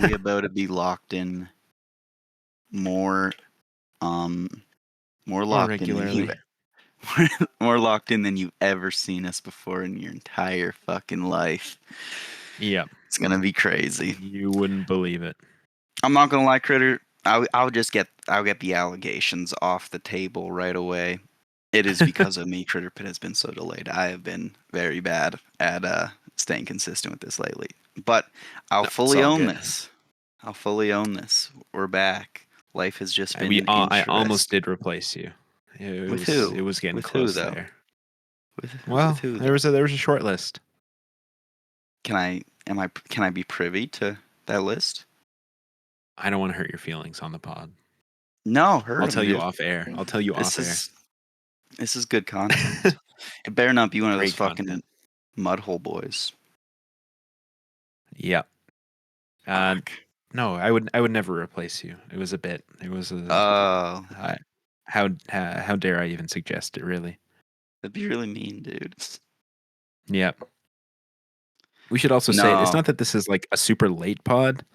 we about to be locked in more um more More locked in than you regularly. more locked in than you've ever seen us before in your entire fucking life. Yep. It's gonna be crazy. You wouldn't believe it. I'm not gonna lie, Critter. I'll get the allegations off the table right away. It is because of me. Critterpit has been so delayed. I have been very bad at staying consistent with this lately. But I'll No, it's fully all own good. this. I'll fully own this. We're back. Life has just been I almost interesting. did replace you. It With was who? it was getting With who close though? there. With Well, who there though? was a short list. Can I be privy to that list? I don't want to hurt your feelings on the pod. No, hurt I'll him, tell you dude. off air. I'll tell you This off air. is this is good content. It better not be one of those Great fucking content. mudhole boys. Yep. Fuck. No, I would never replace you. It was a bit. It was a. Oh, I, how dare I even suggest it? Really. that'd be really mean, dude. Yep. We should also say it's No. not that this is like a super late pod,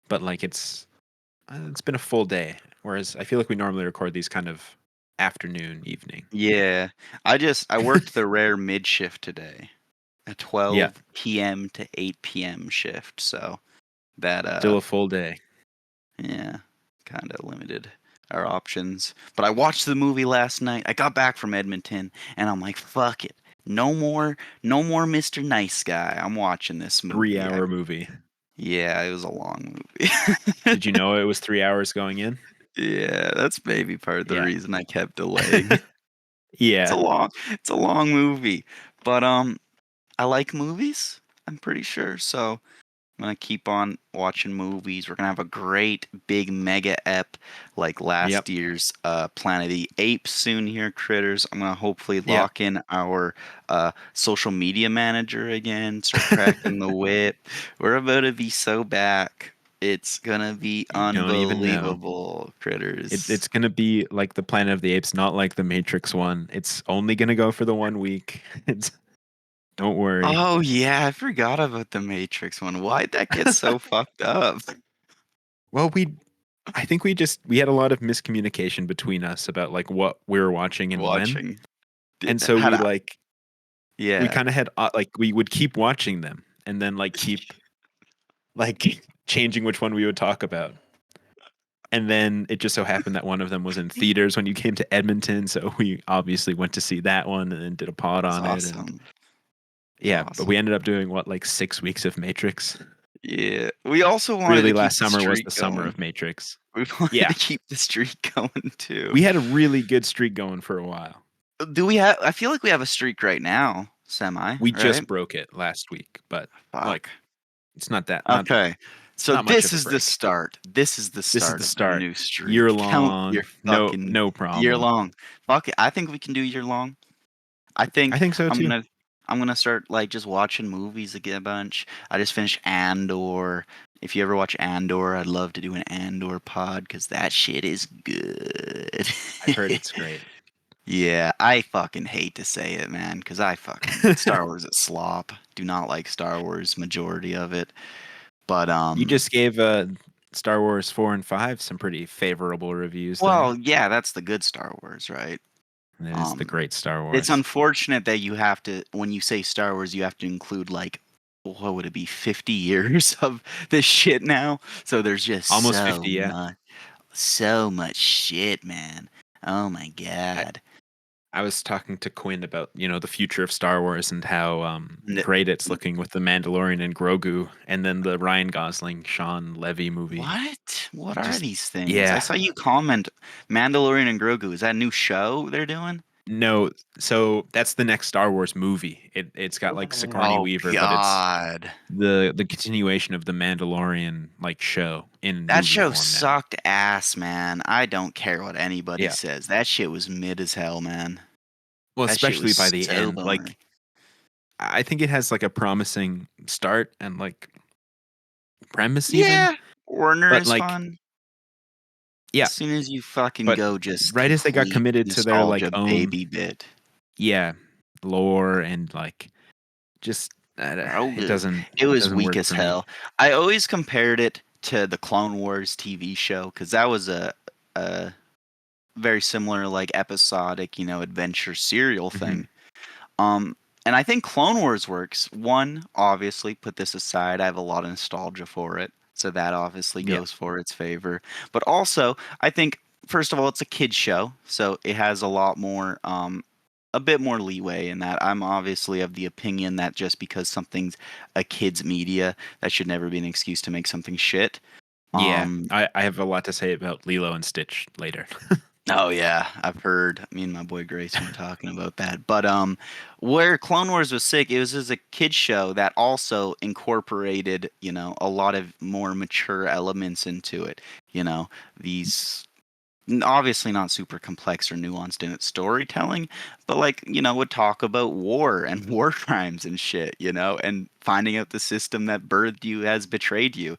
but like it's been a full day. Whereas I feel like we normally record these kind of afternoon, evening. Yeah. I worked the rare mid shift today. A Yeah, 12 p.m. to 8 p.m. shift, so that still a full day. yeah, kind of limited our options. But I watched the movie last night. I got back from Edmonton and I'm like, fuck it. No more Mr. Nice Guy. I'm watching this movie. 3 hour movie. Yeah, it was a long movie. Did you know it was 3 hours going in? Yeah, that's maybe part of the Yeah. reason I kept delaying. Yeah. It's a long movie. But I like movies, I'm pretty sure. So I'm gonna keep on watching movies. We're gonna have a great big mega ep like Yep. last year's Planet of the Apes soon here, critters. I'm gonna hopefully Yep. lock in our social media manager again, start cracking the whip. We're about to be so back. It's gonna be You don't even know. unbelievable, critters. It's gonna be like the Planet of the Apes, not like the Matrix one. It's only gonna go for the 1 week. It's don't worry. Oh yeah, I forgot about the Matrix one. Why'd that get so fucked up? Well, I think we had a lot of miscommunication between us about like what we were watching and when. Watching. And so Had I, we yeah. kind of had like we would keep watching them and then like keep like changing which one we would talk about. And then it just so happened that one of them was in theaters when you came to Edmonton, so we obviously went to see that one and then did a pod That's on it. And awesome. That's yeah, but we awesome. ended up doing what, like 6 weeks of Matrix. Yeah. We also wanted Really, to keep last the summer was streak the summer going. of Matrix. We wanted Yeah, to keep the streak going too. we had a really good streak going for a while. Do we have I feel like we have a streak right now, semi, We right? just broke it last week, but like Fuck. it's not that Okay. So not much this of a is the break. start. This is the This is start the of a start. new streak. Year Count your long, fucking no year problem. long. Fuck it. I think we can do year long. I I think think so I'm too. gonna I'm gonna start like just watching movies again a bunch. I just finished Andor. If you ever watch Andor, I'd love to do an Andor pod because that shit is good. I've heard it's great. Yeah, I fucking hate to say it, man, because I fucking Star Wars is slop. Do not like Star Wars, majority of it. But You just gave Star Wars 4 and 5 some pretty favorable reviews there. well, yeah, that's the good Star Wars, right? That is the Um, great Star it's Wars. unfortunate that you have to, when you say Star Wars, you have to include like, what would it be, 50 years of this shit now? So there's just Almost 50, yeah. so much shit, man. Oh my I, god. I was talking to Quinn about, the future of Star Wars and how N- great it's looking with the Mandalorian and Grogu and then the Ryan Gosling Sean Levy movie. What? What are Just these things? I yeah. saw you comment Mandalorian and Grogu. Is that a new show they're doing? No, so that's the next Star Wars movie. It's got like Sigourney Oh Weaver, but it's god. the continuation of the Mandalorian like show in That movie show form now. sucked ass, man. I don't care what anybody Yeah. says. That shit was mid as hell, man. Well, That shit especially by was the so end. boring. Like I think it has like a promising start and like premise even. Yeah, Warner But is like fun. yeah, As soon as you fucking but go just right as they got complete committed to their like nostalgia own baby bit. yeah, lore and like just Oh, it it was doesn't weak work as for me. hell. I always compared it to the Clone Wars TV show because that was a very similar like episodic, adventure serial Hmm. thing. Um, and I think Clone Wars works. One, obviously, put this aside, I have a lot of nostalgia for it, so that obviously Yeah. goes for its favor. But also, I think first of all, it's a kids show, so it has a lot more, a bit more leeway in that. I'm obviously of the opinion that just because something's a kids media, that should never be an excuse to make something shit. Yeah. Um, I have a lot to say about Lilo and Stitch later. Oh yeah, I've heard. Me and my boy Grayson were talking about that. But where Clone Wars was sick, it was as a kid show that also incorporated, a lot of more mature elements into it. These obviously not super complex or nuanced in its storytelling, but like, would talk about war and war crimes and shit, and finding out the system that birthed you has betrayed you.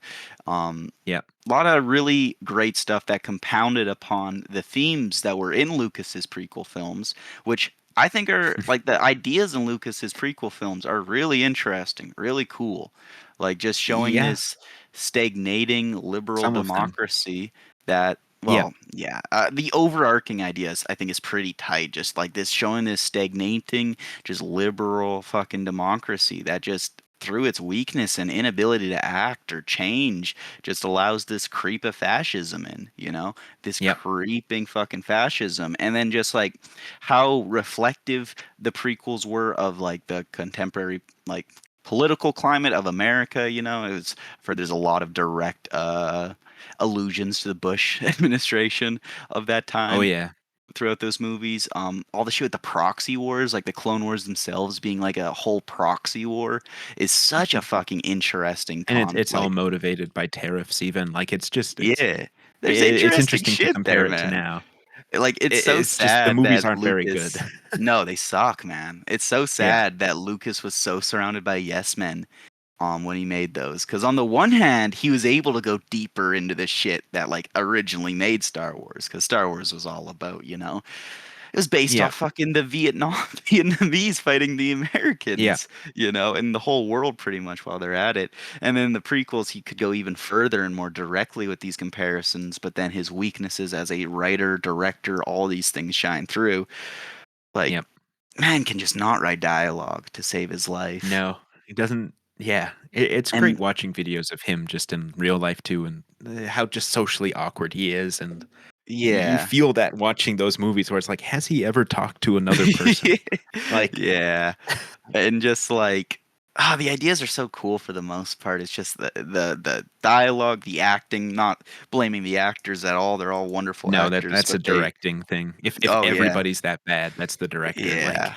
Um, Yeah. a lot of really great stuff that compounded upon the themes that were in Lucas's prequel films, which I think are like the ideas in Lucas's prequel films are really interesting, really cool. Like just showing Yeah. this stagnating liberal Some of them. democracy that, Yeah. well, yeah, the overarching ideas I think is pretty tight. Just like this showing this stagnating, just liberal fucking democracy that just through its weakness and inability to act or change just allows this creep of fascism in, this Yep. creeping fucking fascism. And then just like how reflective the prequels were of like the contemporary, like, political climate of America, it was for there's a lot of direct allusions to the Bush administration of that Oh time yeah. throughout those movies. All the shit with the proxy wars, like the Clone Wars themselves being like a whole proxy war, is such a fucking interesting And it's all like, motivated by tariffs even. Like yeah, there's it's interesting interesting to shit there, compare it to man. now. Like it's so It's just the sad movies that aren't very good. Lucas. No, they suck, man. It's so Yeah. sad that Lucas was so surrounded by yes men when he made those. Because on the one hand, he was able to go deeper into the shit that like originally made Star Wars. Because Star Wars was all about, it was based Yeah. off fucking the Vietnam Vietnamese fighting the Yeah. Americans, and the whole world pretty much while they're at it. And then the prequels, he could go even further and more directly with these comparisons. But then his weaknesses as a writer, director, all these things shine through. Like, Yeah. man can just not write dialogue to save his life. No, it doesn't. Yeah, it's great And watching videos of him just in real life too, and how just socially awkward he is, and you yeah. feel that watching those movies where it's like, has he ever talked to another person? Like, Yeah. And just like the ideas are so cool for the most part. It's just the dialogue, the acting, not blaming the actors at all. They're all wonderful no, actors, that's a but they directing thing. If oh yeah. everybody's that bad, that's the director. Yeah. Like,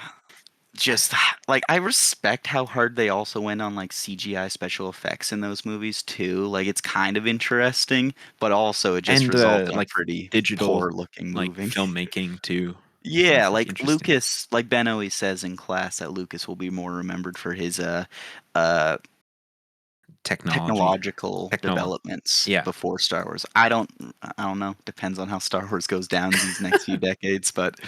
Just like I respect how hard they also went on like CGI special effects in those movies too. Like it's kind of interesting, but also it just and results in like pretty digital poor looking like moving. filmmaking too. Yeah, It's like like interesting Lucas, like Ben always says in class that Lucas will be more remembered for his uh technology, technological technol. developments Yeah, before Star Wars. I don't know. Depends on how Star Wars goes down these next few decades, but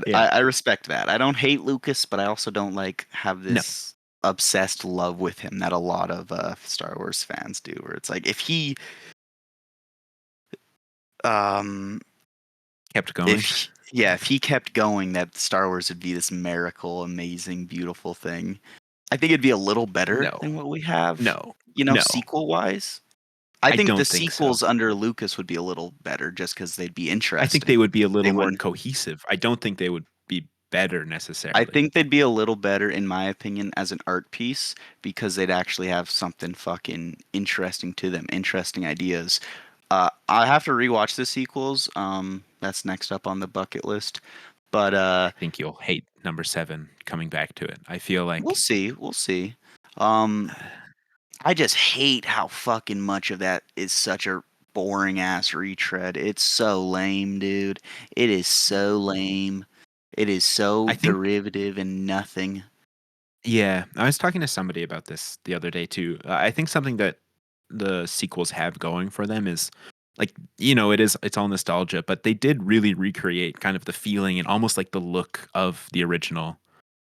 yeah. I respect that. I don't hate Lucas, but I also don't like have No, this obsessed love with him that a lot of Star Wars fans do. Where it's like um kept going. if he kept going, that Star Wars would be this miracle, amazing, beautiful thing. I think it'd be a little better No, than what we have, no, no. sequel wise. I I think the don't think so. sequels under Lucas would be a little better just because they'd be I think they interesting. would be a They little more wouldn't. cohesive. I don't think they would be better I necessarily. think they'd be a little better, in my opinion, as an art piece because they'd actually have something fucking interesting to them, interesting ideas. I have to rewatch the sequels. That's next up on the bucket list. But I think you'll hate number 7 coming back to it. I feel we'll like see. We'll see. Um, I just hate how fucking much of that is such a boring ass retread. It's so lame, dude. It is so lame. It is so I think derivative and nothing. yeah, I was talking to somebody about this the other day too. I think something that the sequels have going for them is like, it's all nostalgia, but they did really recreate kind of the feeling and almost like the look of the original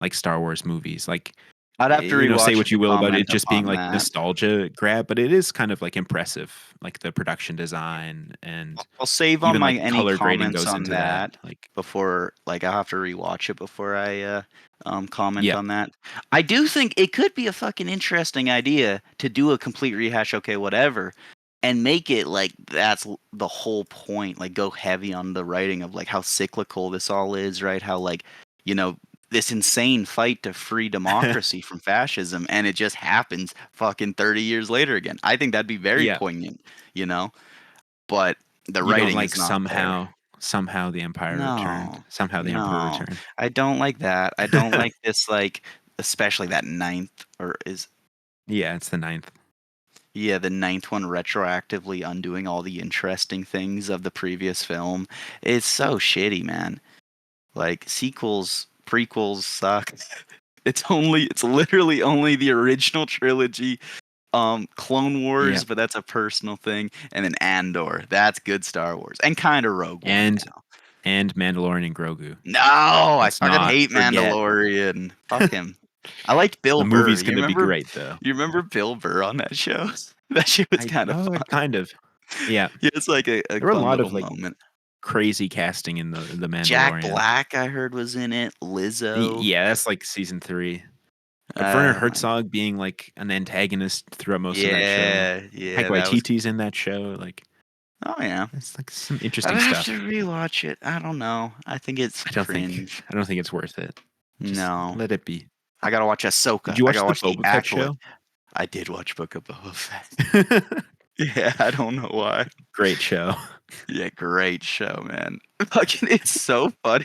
like Star Wars movies. Like I'd have to say rewatch what it to you will about comment it just being upon like that. nostalgia grab, but it is kind of like impressive, like the production design and I'll save on even my like any color grading comments goes on into that. that Like, before, like, I'll have to rewatch it before I comment yeah, on that. I do think it could be a fucking interesting idea to do a complete rehash, okay, whatever, and make it like the whole point. Like, go heavy on the writing of like how cyclical this all is, right? How like, you know, this insane fight to free democracy from fascism, and it just happens fucking 30 years later again. I think that'd be very yeah. poignant, you know? But the You don't writing like is not there. somehow the empire returned. No, Somehow the emperor no, returned. I don't like that. I don't like this, like, especially that ninth, or is, Yeah, it's the ninth. yeah, the ninth one retroactively undoing all the interesting things of the previous film. It's so shitty, man. Like, sequels, prequels suck. It's literally only the original trilogy, Clone Yeah, Wars, but that's a personal thing, and then Andor. That's good Star Wars, and kind of Rogue One, and Mandalorian and Grogu. No, I Let's fucking not hate forget. Mandalorian. Fuck him. I liked Bill The Burr. movie's You gonna be remember? great though. You remember Bill Burr on that show? That shit was kind of fun. Kind of. Yeah, Yeah, it's like a there were a fun lot little of like moment. crazy casting in the Jack Mandalorian. Black, I heard, was in it. Lizzo. Yeah, that's like season 3. Werner Oh my. Herzog being like an antagonist throughout most of that show. Yeah, Taika yeah, that was. Waititi's in that show. Like, Oh yeah. it's like some I'd interesting have stuff. to rewatch it. I don't know. I think it's cringe. I don't think it's worth it. Just No. let it be. I gotta watch Did Ahsoka. you I watch gotta the watch the Boba Fett actual. show? I did watch Book of Boba Fett. Yeah, I don't know why. Great show. Yeah, great show, man. Fucking, it's so funny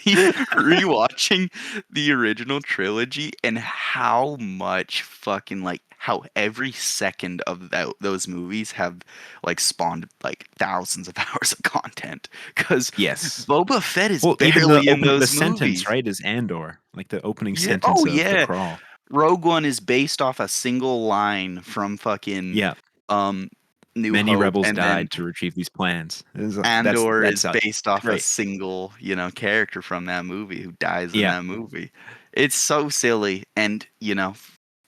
rewatching the original trilogy and how much fucking like how every second of those movies have like spawned like thousands of hours of content because Yes. Boba Fett is Well, even barely in the those sentence, movies. right, is Andor. Like the opening Yeah. Oh sentence of the yeah. crawl. Rogue One is based off a single line from fucking Yeah. um New Many Hope, rebels and then died to retrieve these plans. Andor is That's based off a great. single, character from that movie who dies in Yeah. that movie. It's so silly, and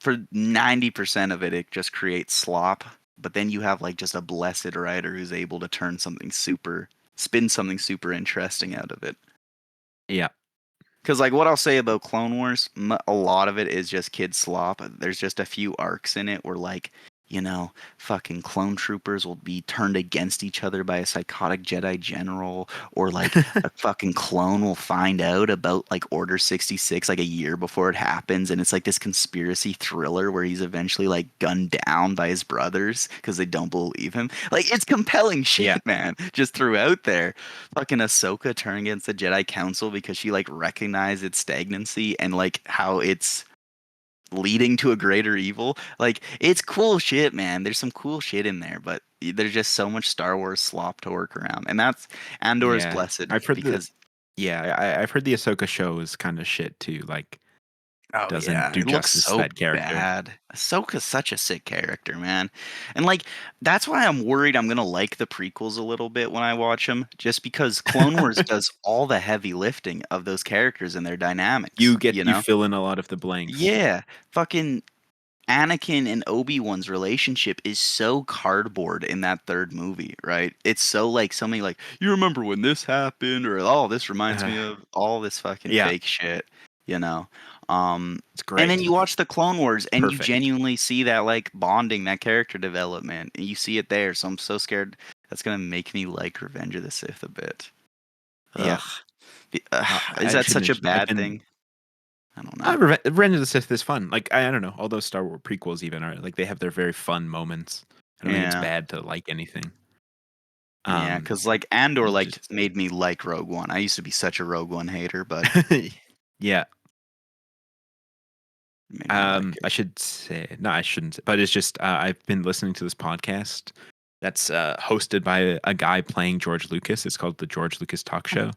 for 90% of it, it just creates slop. But then you have like just a blessed writer who's able to spin something super interesting out of it. Yeah. Because, like, what I'll say about Clone Wars, a lot of it is just kid slop. There's just a few arcs in it where, like, fucking clone troopers will be turned against each other by a psychotic Jedi general, or, like, a fucking clone will find out about, like, Order 66, like, a year before it happens. And it's, like, this conspiracy thriller where he's eventually, like, gunned down by his brothers because they don't believe him. Like, it's compelling Yeah. shit, man, just throughout there. Fucking Ahsoka turn against the Jedi Council because she like recognized its stagnancy and like how it's leading to a greater evil. Like it's cool shit, man. There's some cool shit in there, but there's just so much Star Wars slop to work around, and that's Andor is Yeah. blessed I've heard because I've heard the Ahsoka show is kind of shit too. Like, oh doesn't yeah, do it looks justice to so that character. bad. Ahsoka's such a sick character, man, and like that's why I'm worried I'm gonna like the prequels a little bit when I watch them, just because Clone Wars does all the heavy lifting of those characters and their dynamics. You fill in a lot of the blanks. Yeah, fucking Anakin and Obi-Wan's relationship is so cardboard in that third movie, right? It's so like something like, you remember when this happened, or oh, this reminds Uh, me of all this fucking yeah, fake shit, you know? Um, it's and then great. you watch the Clone Wars It's and you perfect. genuinely see that like bonding, that character development, and you see it there. So I'm so scared that's gonna make me like Revenge of the Sith a bit. Yeah. Ugh. Is I that should such a mention I've bad been thing? I don't know. Revenge of the Sith is fun. Like, I don't know. All those Star Wars prequels even are like they have their very fun moments. I don't think it's Yeah. bad to like anything. Yeah, Um, because like Andor liked just made me like Rogue One. I used to be such a Rogue One hater, but yeah. it made me like I it. should say no, I shouldn't. But it's just I've been listening to this podcast that's hosted by a guy playing George Lucas. It's called the George Lucas Talk Show.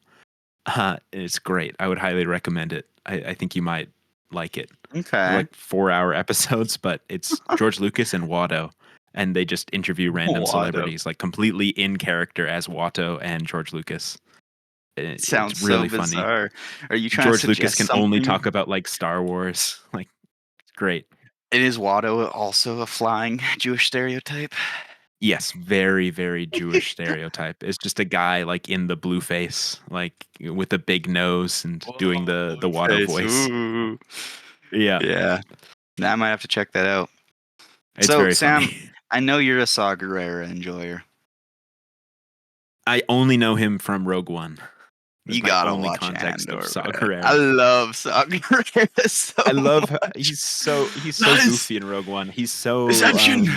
It's great. I would highly recommend it. I think you might like it. They're Okay. like 4-hour episodes, but it's George Lucas and Watto, and they just interview random Watto. celebrities, like completely in character as Watto and George Lucas. It's Sounds so really funny. bizarre. Are you trying to George Lucas suggest can only something? talk about like Star Wars. Like, it's great. And is Watto also a flying Jewish stereotype? Yes, very, very Jewish stereotype. It's just a guy like in the blue face, like with a big nose and doing Oh, the Watto Blueface. voice. Ooh. Yeah, Yeah. Now I might have to check that out. it's So, very funny. Sam, I know you're a Saw Gerrera enjoyer. I only know him from Rogue One. That's You my gotta only watch context of Andor, Saw man. I Gerrera. love Saw Gerrera I so love much. he's so Nice. goofy in Rogue One. He's so Ascension.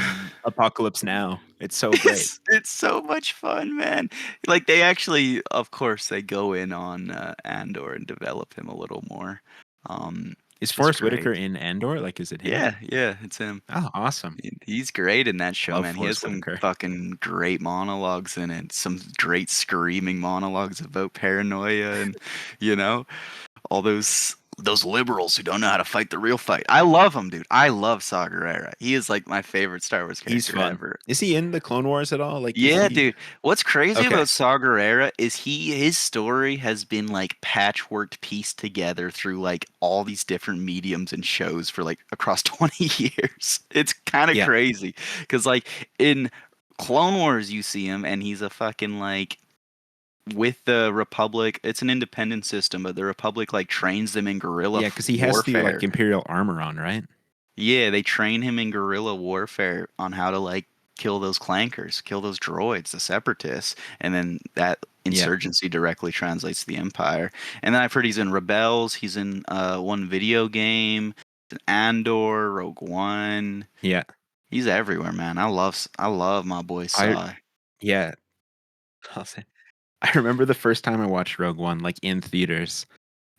Apocalypse Now. It's so great. It's so much fun, man. Like they actually, of course, they go in on Andor and develop him a little more, Is which is Forrest Whitaker great. in Andor? Like, is it him? Yeah, yeah, it's him. Oh, awesome. He's great in that show, Love man. He has Forrest some Whitaker. fucking great monologues in it. Some great screaming monologues about paranoia and, you know, all those liberals who don't know how to fight the real fight. I love him, dude. I love Saw Gerrera. He is like my favorite Star Wars He's character fun. ever. Is he in the Clone Wars at all? Like, is Yeah, he dude. What's crazy okay? about Saw Gerrera is his story has been like patchworked pieced together through like all these different mediums and shows for like across 20 years. It's kind of Yeah, crazy because like in Clone Wars you see him and he's a fucking like with the Republic. It's an independent system, but the Republic like trains them in guerrilla yeah, because he has the like warfare. Imperial armor on, right? Yeah, they train him in guerrilla warfare on how to like kill those clankers, kill those droids, the separatists, and then that Yeah, insurgency directly translates to the Empire. And then I've heard he's in Rebels, he's in one video game, Andor, Rogue One. yeah. He's everywhere, man. I love my boy I Saw. yeah. I'll say. I remember the first time I watched Rogue One, like in theaters,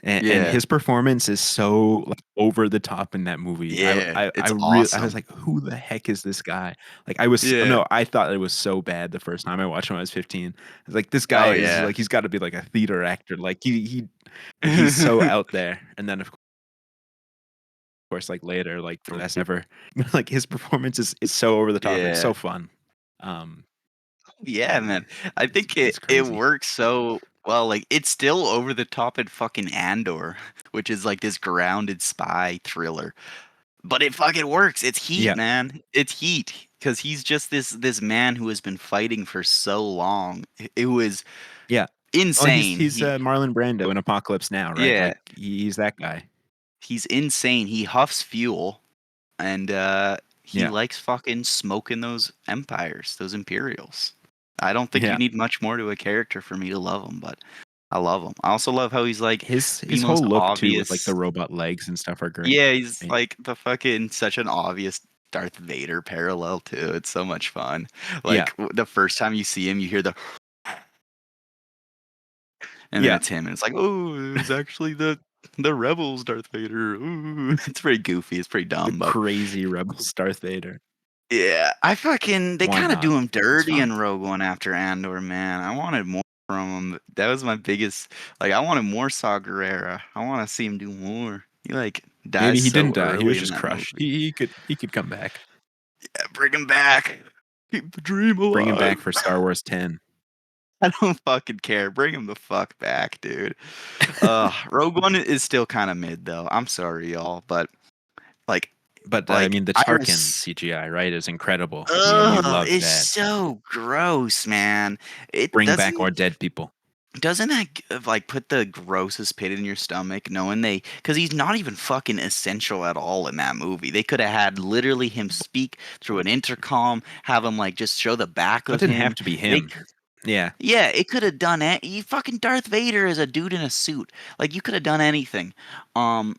and Yeah, his performance is so like over the top in that movie. yeah, it's I was awesome. like, who the heck is this guy? Like I was Yeah. no, I thought it was so bad the first time I watched him when I was 15. I was like, this guy Oh is yeah. like he's got to be like a theater actor. Like he like he's so out there. And then of course like later like for best ever, like his performance is so over the top. It's Yeah. so fun. Um Yeah, man. I think it's it crazy. works so well. Like it's still over the top in fucking Andor, which is like this grounded spy thriller. But it fucking works. It's heat, Yeah. man. It's heat because he's just this man who has been fighting for so long. It was Yeah. Oh, insane. he's Marlon Brando in Apocalypse Now, right? Yeah, Like he's that guy. he's insane. He huffs fuel and he Yeah. likes fucking smoking those empires, those imperials. I don't think you Yeah. need much more to a character for me to love him, but I love him. I also love how he's like the His most whole look too with like the obvious. robot legs and stuff are great. Yeah, he's like the fucking such an obvious Darth Vader parallel too. It's so much fun. Yeah. Like the first time you see him, you hear the and then Yeah. it's him and it's like, "Oh, it's actually the rebels Darth Vader." Ooh. It's pretty goofy. It's pretty The dumb, but crazy rebels Darth Vader. yeah, they Why kind of not? do him It's dirty fun. in Rogue One after Andor, man. I wanted more from him. That was my biggest, like, I wanted more Saw Gerrera. I want to see him do more. He like dies Maybe he so didn't die. He early was in just that crushed. movie. He could come back. Yeah, bring him back. Keep the dream Bring him back alive. for Star Wars 10. I don't fucking care. Bring him the fuck back, dude. Rogue One is still kind of mid though. I'm sorry, y'all, but like, But I like mean the Tarkin Iris. CGI, right, is incredible. You Ugh, love it's that. so gross, man. It Bring back more doesn't. dead people. Doesn't that like put the grossest pit in your stomach knowing because he's not even fucking essential at all in that movie. They could have had literally him speak through an intercom, have him like just show the back That of didn't him. have to be They him. Yeah. Yeah, it could have done it. You fucking Darth Vader is a dude in a suit. Like you could have done anything. Um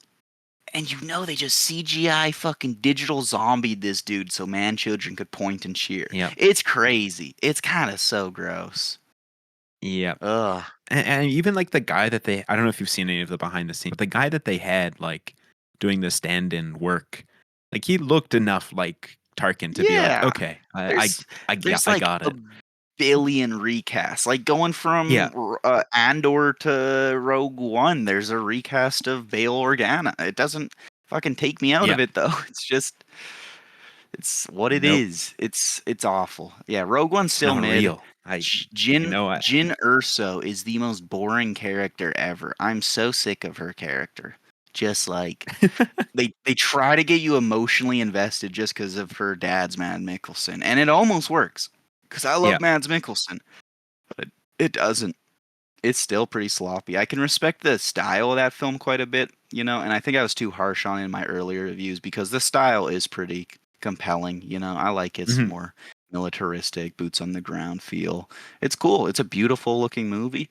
and they just CGI fucking digital zombied this dude so man children could point and cheer. Yep. It's crazy. It's kind of so gross. Yep. Ugh. And even like the guy that they I don't know if you've seen any of the behind the scenes, but the guy that they had like doing the stand-in work, like he looked enough like Tarkin to be like, Yeah. okay, There's yeah, there's I like got a it. billion recasts. Like going Yeah, from Andor to Rogue One, there's a recast of Bail Organa. It doesn't fucking take me out yeah, of it though. It's what it nope, is. It's awful. Yeah, Rogue One's it's still not mid. real. I Jin know. Jin Urso is the most boring character ever. I'm so sick of her character. Just like they try to get you emotionally invested just because of her dad's Mads Mikkelsen, and it almost works because I Yeah. love Mads Mikkelsen, but it doesn't. It's still pretty sloppy. I can respect the style of that film quite a bit, you know, and I think I was too harsh on it in my earlier reviews because the style is pretty compelling, you know. I like its Hmm. more militaristic, boots on the ground feel. It's cool. It's a beautiful looking movie,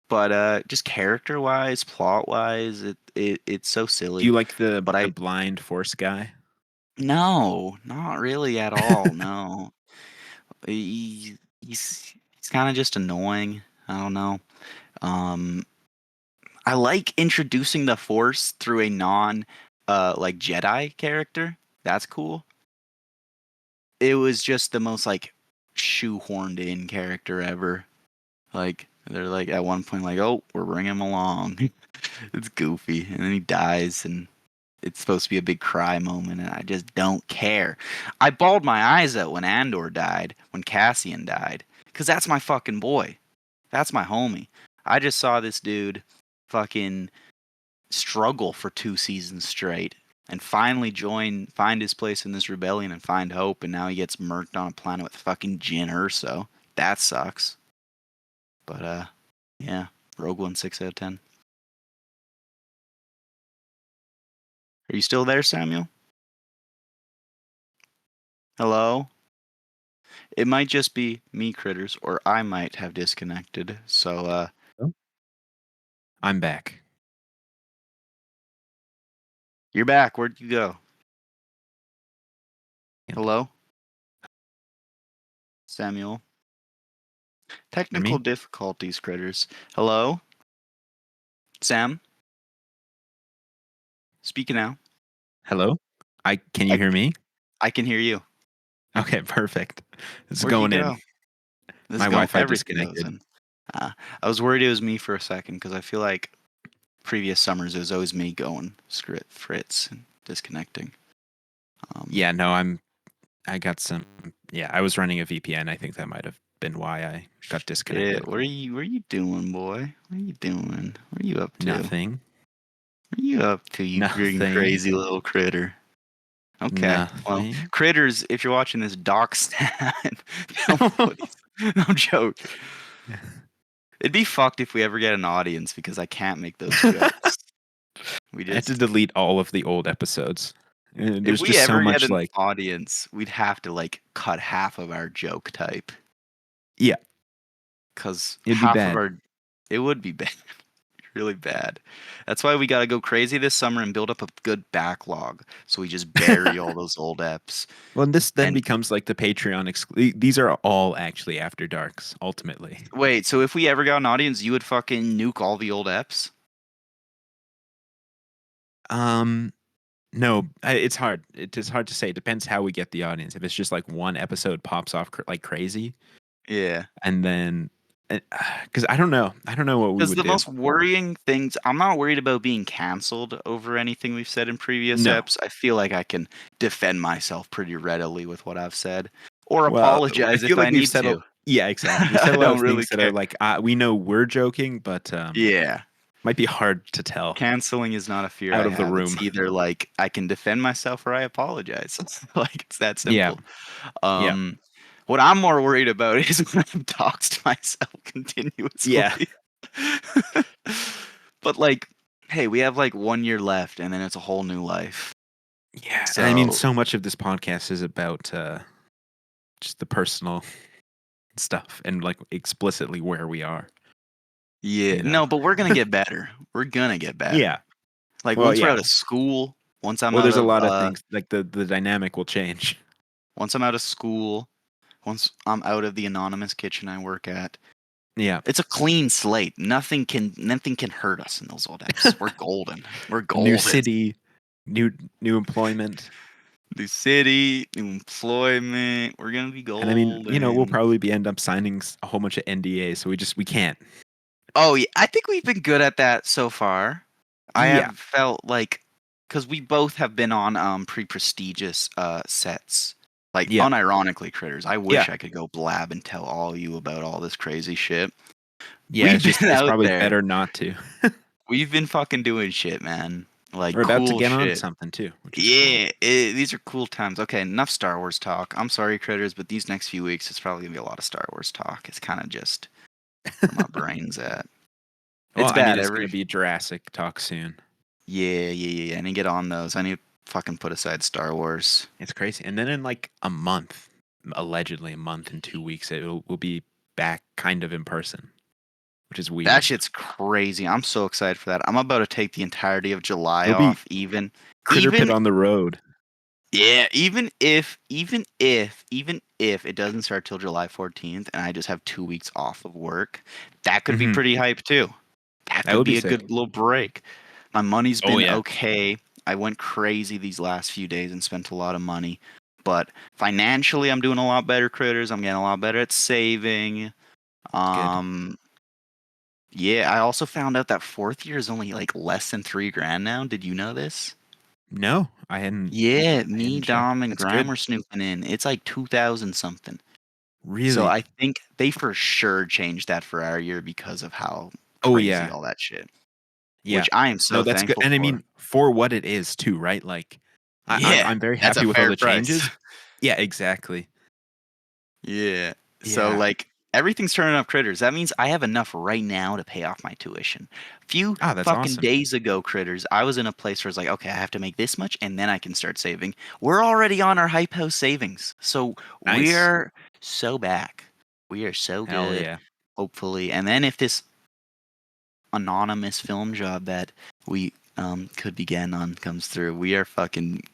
but just character wise, plot wise, it's so Do silly. you like the But I blind force guy? no, not really at all. No, he's kind of just annoying. I don't know. Um, I like introducing the Force through a non like Jedi character. That's cool. It was just the most like shoehorned in character ever. Like they're like at one point like, "Oh, we're bringing him along." It's goofy, and then he dies, and it's supposed to be a big cry moment, and I just don't care. I bawled my eyes out when Andor died, when Cassian died, because that's my fucking boy. That's my homie. I just saw this dude fucking struggle for 2 seasons straight and finally find his place in this rebellion and find hope, and now he gets murked on a planet with fucking Jin Urso. That sucks. But yeah, Rogue One 6 out of 10. Are you still there, Samuel? Hello? It might just be me, critters, or I might have disconnected. So Oh, I'm back. you're back. Where'd you go? And Hello? Samuel? hear Technical me? difficulties, critters. Hello? Sam? Speaking now. Hello? I can you I hear me? I can hear you. Okay, perfect. It's Where'd you going in. go? This My is going. Wi-Fi Everything goes disconnected. in. I was worried it was me for a second because I feel like previous summers it was always me going script Fritz and disconnecting. Um, Yeah, no, I got some. Yeah, I was running a VPN. I think that might have been why I got shit, disconnected. what are you doing, boy? What are you doing? What are you up to? What Nothing. are you up to, you green Nothing. crazy little critter? Okay, well, Nothing. critters, if you're watching this, doc stan. No, please, no joke. It'd be fucked if we ever get an audience because I can't make those jokes. We I had to just delete all of the old episodes. If There's we just so ever get much an like, audience, we'd have to like cut half of our joke type yeah, because it'd be half of bad. our it would be bad, really bad. That's why we got to go crazy this summer and build up a good backlog. So we just bury all those old eps. Well, and this then And becomes like the Patreon These are all actually After Darks, ultimately. wait, so if we ever got an audience, you would fucking nuke all the old eps? Um, no, it's hard. It is hard to say. It depends how we get the audience. If it's just like one episode pops off like crazy, Yeah. and then because I don't know what we Because would the do. most worrying things, I'm not worried about being canceled over anything we've said in previous No. eps. I feel like I can defend myself pretty readily with what I've said, or Well, I apologize feel if I like we've need said to. yeah, exactly. We've said I a lot don't of really things that are care. like we know we're joking, but Yeah, might be hard to tell canceling is not a fear I out of the have. It's room. either like I can defend myself or I apologize. Like it's that Yeah, simple. yeah, Um, what I'm more worried about is when I've doxed myself yeah, continuously. But like, hey, we have like 1 year left, and then it's a whole new life. yeah. And I mean, So so much of this podcast is about just the personal stuff and like explicitly where we are. yeah, You know. no, but we're gonna get better. We're gonna get better. Yeah. Like Well, once we're yeah. out of school, once I'm Well, out there's a of lot of things like the dynamic will change. once I'm out of school, once I'm out of the anonymous kitchen I work at, Yeah. it's a clean slate. Nothing can hurt us in those old apps. We're golden. We're A new golden. city, new new employment. New city, new employment. We're gonna be And I mean, we'll golden. probably be end up signing a whole bunch of NDAs, so we can't. Oh yeah, I think we've been good at that so far. I Yeah. have felt like because we both have been on pretty prestigious sets. Like Yeah. unironically, critters. I Yeah. wish I could go blab and tell all you about all this crazy shit. Yeah, We've been it's out probably there. better not to. We've been fucking doing shit, man. Like We're about to cool get on to shit. something too, which is cool. Yeah, these are cool times. Okay, enough Star Wars talk. I'm sorry, critters, but these next few weeks it's probably gonna be a lot of Star Wars talk. It's kind of just where my brain's at. Well, It's I mean, bad it's going every. to be Jurassic talk soon. Yeah. I need to get on those. I need to fucking put aside Star Wars. It's crazy. And then in like a month, allegedly a month and 2 weeks, we'll be back kind of in person, which is That weird. shit's crazy. I'm so excited for that. I'm about to take the entirety of July It'll be off. Even Critterpit on the road. Yeah, even if it doesn't start till July 14th and I just have 2 weeks off of work, that could be Hmm. pretty hype too. That That could would be be a sick. good little break. My money's Oh been yeah, okay. I went crazy these last few days and spent a lot of money, but financially I'm doing a lot better, critters. I'm getting a lot better at saving. it's good. Um, yeah, I also found out that fourth year is only like less than 3 grand now. Did you know this? No, Yeah, I me, hadn't checked. Dom, and That's Graham good. were snooping in. It's like 2000 something. So Really? I think they for sure changed that for our year because of how Oh crazy yeah, all that shit, yeah. which I am No, so that's good. thankful And I for. mean, for what it is too, right? Like, Yeah, I'm very that's a happy with all fair the price. changes. Yeah, exactly. Yeah. So Yeah. like everything's turning up, critters. That means I have enough right now to pay off my tuition. Few Ah, that's fucking awesome. days ago, critters, I was in a place where it's like, okay, I have to make this much and then I can start saving. We're already on our hype house savings. So Nice. we're so back. We are so Hell good, yeah. hopefully. And then if this anonymous film job that we could be getting on comes through, we're It's looking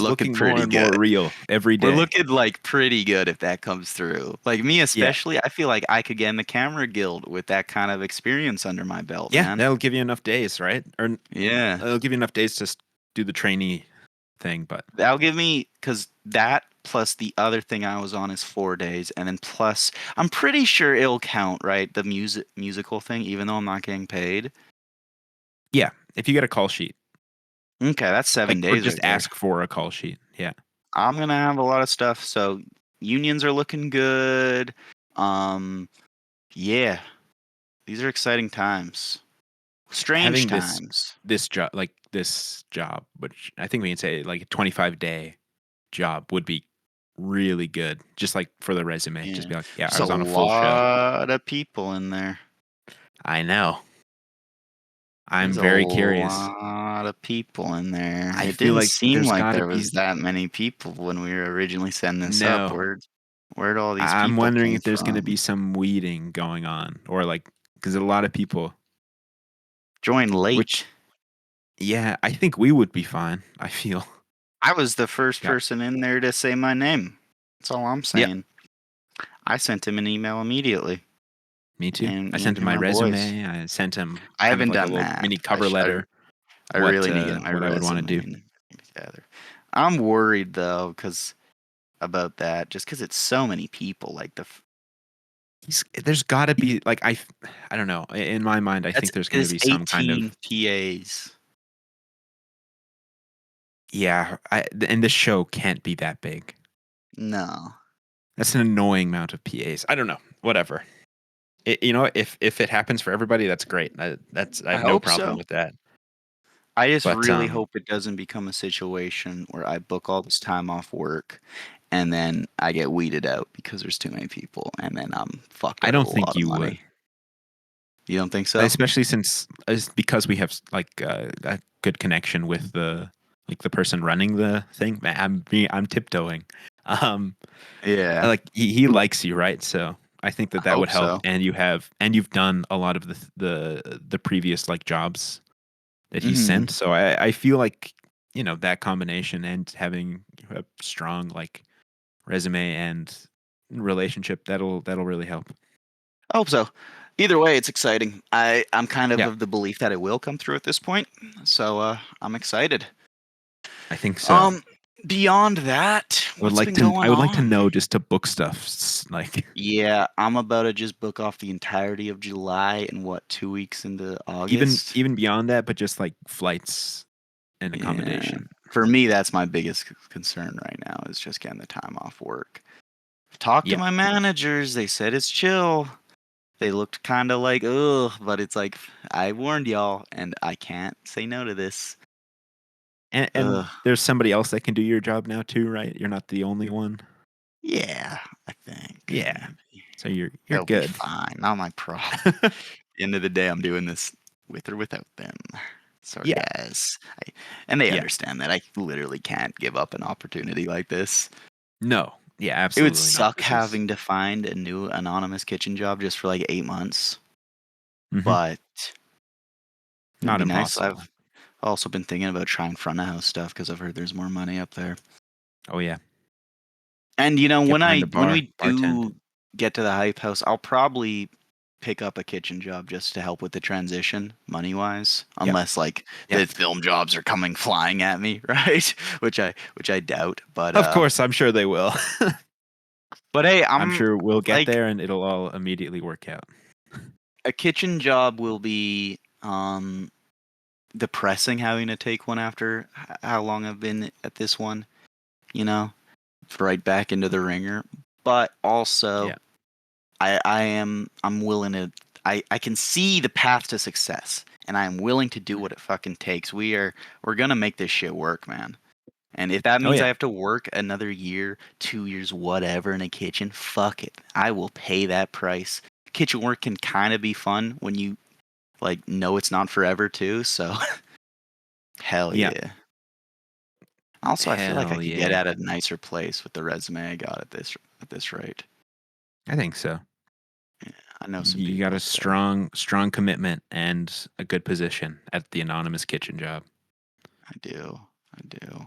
looking more pretty and more good. real every We're day. looking like pretty good if that comes through. Like me Yeah. especially, I feel like I could get in the camera guild with that kind of experience under my belt, Yeah, man. that'll give you enough days, right? Or Yeah. it'll give you enough days to do the trainee thing, but That'll give me cuz that plus the other thing I was on is 4 days and then plus I'm pretty sure it'll count, right? The musical thing even though I'm not getting paid. yeah, if you get a call sheet, Okay, that's like, 7 or days just right there. ask for a call sheet. Yeah. I'm going to have a lot of stuff, so unions are looking good. Um yeah, these are exciting times. Strange Having this times. this job, which I think we can say like a 25-day job would be really good. Just like for the resume, just Yeah. be like, yeah, I There's a was on a full show. lot of people in there. I know. I'm There's a very curious. lot of people in there. I It feel didn't like seem there's like got to there be was that many people when we were originally setting this up. no. Where'd all these I'm people wondering came if there's going to be from? some weeding going on or like because a lot of people, Join which late. yeah, I think we would be fine. I feel. I was the first Yeah. person in there to say my name. That's all I'm Yep. saying. I sent him an email immediately, Me too. and I me and sent him him my are boys. resume. I sent him I kind of haven't like a done little that. mini cover letter. I really need to get my What I would want to do. resume together. I'm worried though, because about that, just because it's so many people. Like There's got to be like I don't know. In my mind, I that's think there's going to it's be some kind of 18 PAs. yeah. And this show can't be that big. No, That's an annoying amount of PAs. I don't know. Whatever. If it happens for everybody, that's great. I I have no hope problem so. with that. I just But really hope it doesn't become a situation where I book all this time off work and then I get weeded out because there's too many people and then I'm fucked I out of don't a think lot of you would, money. You don't think so? especially since because we have like a good connection with the person running the thing. I'm tiptoeing. Um, Yeah, like he likes you, right? So I think I that would hope help. so. And you've done a lot of the previous like jobs that he Hmm. sent. So I feel like that combination and having a strong like resume and relationship that'll really help. I hope so. Either way, it's exciting. I'm kind Yeah, of the belief that it will come through at this point, so I'm excited. I think so. Um, Beyond that, what's been I going would like to on? know just to book stuff like Yeah, I'm about to just book off the entirety of July and what, 2 weeks into August? even beyond that, but just like flights and Yeah. accommodation. For me, that's my biggest concern right now is just getting the time off work. Talked to Yeah, my managers, they said it's chill. They looked kind of like, ugh, but it's like, I warned y'all, and I can't say no to this. And Ugh. there's somebody else that can do your job now too, right? You're not the only one. Yeah, I think Yeah. maybe So you're they'll be good. fine. Not my problem. End of the day, I'm doing this with or without them. Sorry, Yeah. guys. And they Yeah. understand that I literally can't give up an opportunity like this. No. Yeah, It would absolutely not. suck This is having to find a new anonymous kitchen job just for like 8 months, mhm, but it'd not be nice. impossible. I've also been thinking about trying front of house stuff because I've heard there's more money up there. Oh yeah. And Get behind a when bar, we bartend. do get to the hype house, I'll probably pick up a kitchen job just to help with the transition money wise, Yep. unless like Yep. the film jobs are coming flying at me, right? Which I doubt. Of course, I'm sure they will. But hey, I'm I'm sure we'll get like there and it'll all immediately work out. a kitchen job will be depressing having to take one after how long I've been at this one, you know, right back into the ringer. But also Yeah. I'm willing to I can see the path to success and I am willing to do what it fucking takes. We're gonna make this shit work, man. And if that Oh means I yeah. have to work another year, 2 years, whatever in a kitchen, fuck it. I will pay that price. Kitchen work can kind of be fun when you like know it's not forever too, so hell Yeah. yeah. Also, I feel like I Hell could get yeah. at a nicer place with the resume I got at this rate. I think so. Yeah, I know some You got people a up there. strong commitment and a good position at the anonymous kitchen job. I do. I do.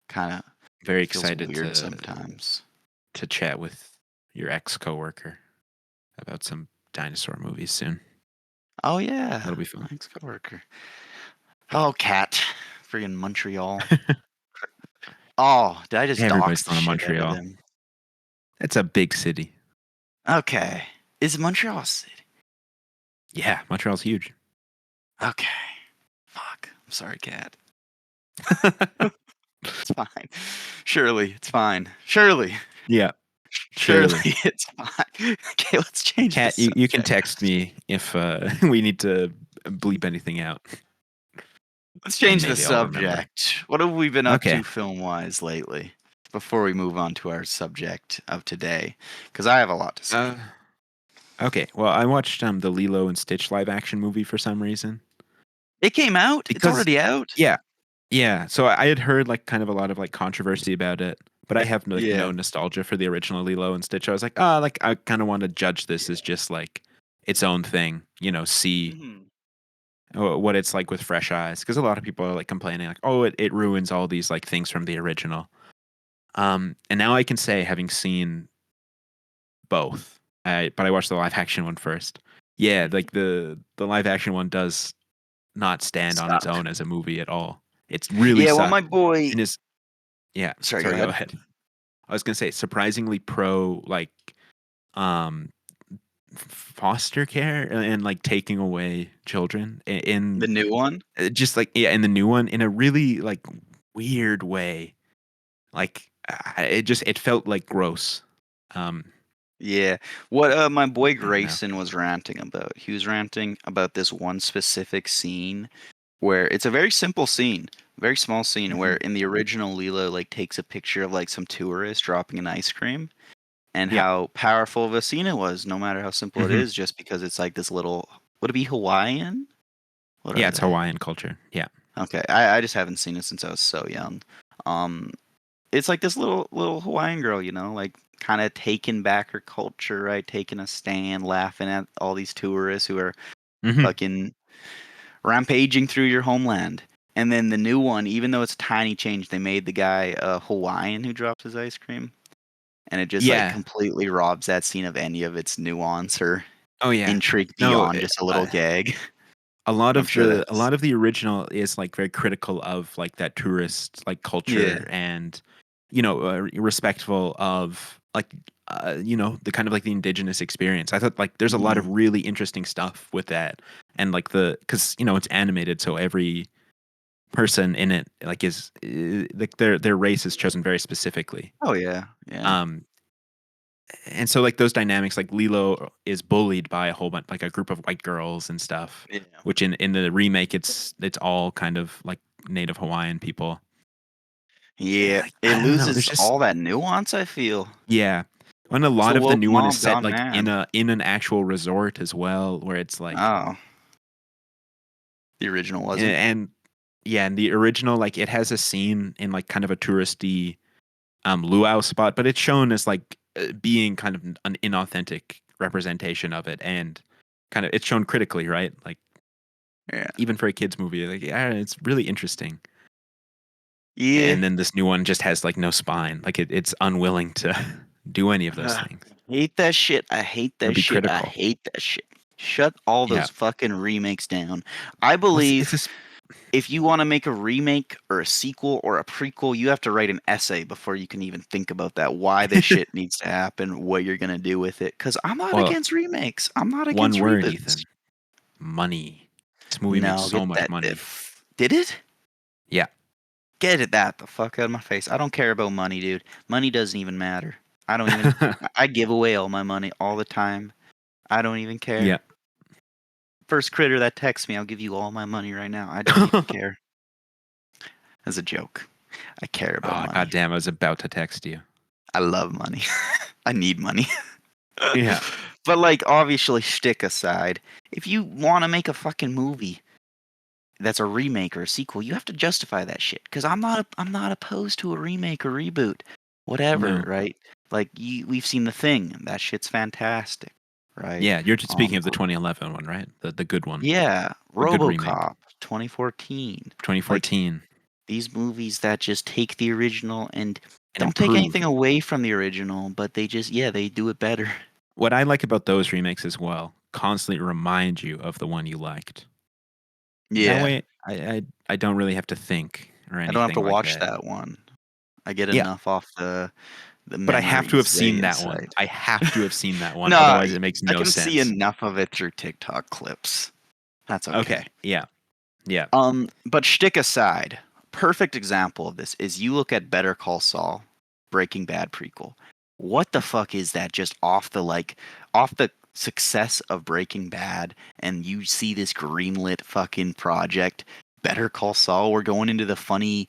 Kind of Very feels excited weird sometimes. to chat with your ex coworker about some dinosaur movies soon. Oh yeah, That'll be my fun. ex-coworker. Oh, cat, friggin' Montreal. Oh, did I just Everybody's dox the going to shit out of Montreal. them? It's a big city. Okay, is Montreal a city? Yeah, Montreal's huge. Okay, fuck. I'm sorry, cat. It's fine. Surely, it's fine. Surely, Yeah, surely, surely. it's fine. Okay, let's change the Kat, you can subject. text me if we need to bleep anything out, Let's and change the maybe I'll remember. subject. What have we been up Okay. to film-wise lately? Before we move on to our subject of today, because I have a lot to say. Uh, okay. Well, I watched the Lilo and Stitch live action movie for some reason It came out. It's because, already out. yeah, yeah. So I had heard like kind of a lot of like controversy about it, but I have like no Yeah. nostalgia for the original Lilo and Stitch. I was like, oh, like I kind of want to judge this as just like its own thing, see Mhm. what it's like with fresh eyes. Because a lot of people are like complaining, like, oh, it ruins all these like things from the original. And now I can say, having seen both, but I watched the live action one first. Yeah, like the live action one does not stand on its Suck. own as a movie at all. It's really Yeah. Well, my sucked boy. and is yeah. Sorry. Go Sorry, go ahead. ahead. I was gonna say surprisingly pro like um foster care and like taking away children The new one. just like yeah in the new one in a really like weird way. Like it felt like gross. Um, Yeah. What my boy I don't know. Grayson was ranting about. He was ranting about this one specific scene where it's a very simple scene, very small scene where Mhm. in the original Lilo like takes a picture of like some tourist dropping an ice cream and Yeah. how powerful of a scene it was, no matter how simple it Mhm. is, just because it's like this little would it be Hawaiian? What Yeah, are it's they? Hawaiian culture. Yeah. Okay. I just haven't seen it since I was so young. Um it's like this little Hawaiian girl, like kind of taking back her culture, right? Taking a stand, laughing at all these tourists who are Mhm. fucking rampaging through your homeland. And then the new one, even though it's a tiny change, they made the guy a Hawaiian who drops his ice cream, and it just like Yeah. completely robs that scene of any of its nuance or Oh, yeah. intrigue No, beyond just a little gag. I'm sure a that's lot of the original is like very critical of like that tourist like yeah. culture and respectful of like the kind of like the indigenous experience. I thought like there's a lot of Mhm. really interesting stuff with that and like because it's animated, so every person in it like is like their race is chosen very specifically. Oh yeah, yeah, Um, and so like those dynamics, like Lilo is bullied by a whole bunch, like a group of white girls and stuff, yeah. which in the remake it's all kind of like Native Hawaiian people. Yeah, Like, it I don't know. There's loses just all that nuance, I feel. yeah. And a It's a lot of the woke new one is mob set gone like in mad. an actual resort as well, where it's like Oh, the original wasn't? and yeah, and the original like it has a scene in like kind of a touristy luau spot, but it's shown as like being kind of an inauthentic representation of it, and kind of it's shown critically, right? Like Yeah. even for a kids movie, like yeah, it's really interesting. Yeah. And then this new one just has like no spine, like it's unwilling to do any of those things Hate that shit. I hate or that be shit. I critical. hate that shit. Shut all Yeah, those fucking remakes down. I well, believe it's just if you want to make a remake or a sequel or a prequel, you have to write an essay before you can even think about that. Why this shit needs to happen, what you're gonna do with it. Because I'm not well, against remakes. I'm not one against word, reboots. Ethan. Money. This movie made No, so get much that. money. If did it? Yeah, Get it that the fuck out of my face. I don't care about money, dude. Money doesn't even matter. I don't even. I give away all my money all the time. I don't even yeah. care. First critter that texts me, I'll give you all my money right now. I don't even care. As a joke. I care about Oh money. goddamn! I was about to text you. I love money. I need money. Yeah. But like obviously shtick aside, if you want to make a fucking movie that's a remake or a sequel, you have to justify that shit. Because I'm not opposed to a remake or reboot, whatever, No. right? Like we've seen The Thing, that shit's fantastic, right? Yeah, you're just speaking of the Um, 2011 one, right? The good one, yeah, the good remake, RoboCop, 2014, like 2014, these movies that just take the original and and don't take anything improved. away from the original, but they just they do it better. What I like about those remakes as well, constantly remind you of the one you liked. That Yeah, way, I don't really have to think or I don't have to anything like watch that. that one. I get Yeah, enough off the but I have to have memories they seen that one. incite. I have to have seen that one. No, Otherwise, it makes I no can see sense. enough of it through TikTok clips. That's okay. Okay. Yeah. Yeah. But shtick aside, perfect example of this is you look at Better Call Saul, Breaking Bad prequel. What the fuck is that? Just off the success of Breaking Bad, and you see this greenlit fucking project, Better Call Saul. We're going into the funny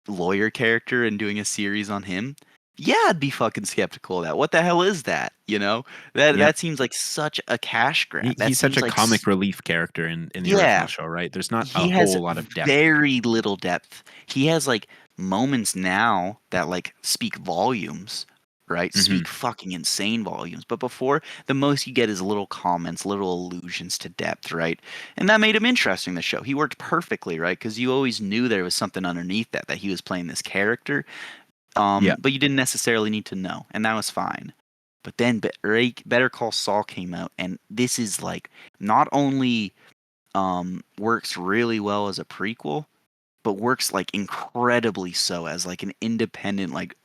lawyer character and doing a series on him. Yeah, I'd be fucking skeptical of that. What the hell is that? You know Yep. that seems like such a cash grab. That He's such seems a like comic relief character in the original yeah, show, right? There's not a he has whole lot of depth. very little depth. He has like moments now that like speak volumes, right? Hmm. Speak fucking insane volumes. But before, the most you get is little comments, little allusions to depth, right? And that made him interesting, the show. He worked perfectly, right? Because you always knew there was something underneath that he was playing this character. Yeah. But you didn't necessarily need to know, and that was fine. But then Better Call Saul came out, and this is like not only works really well as a prequel, but works like incredibly so as like an independent like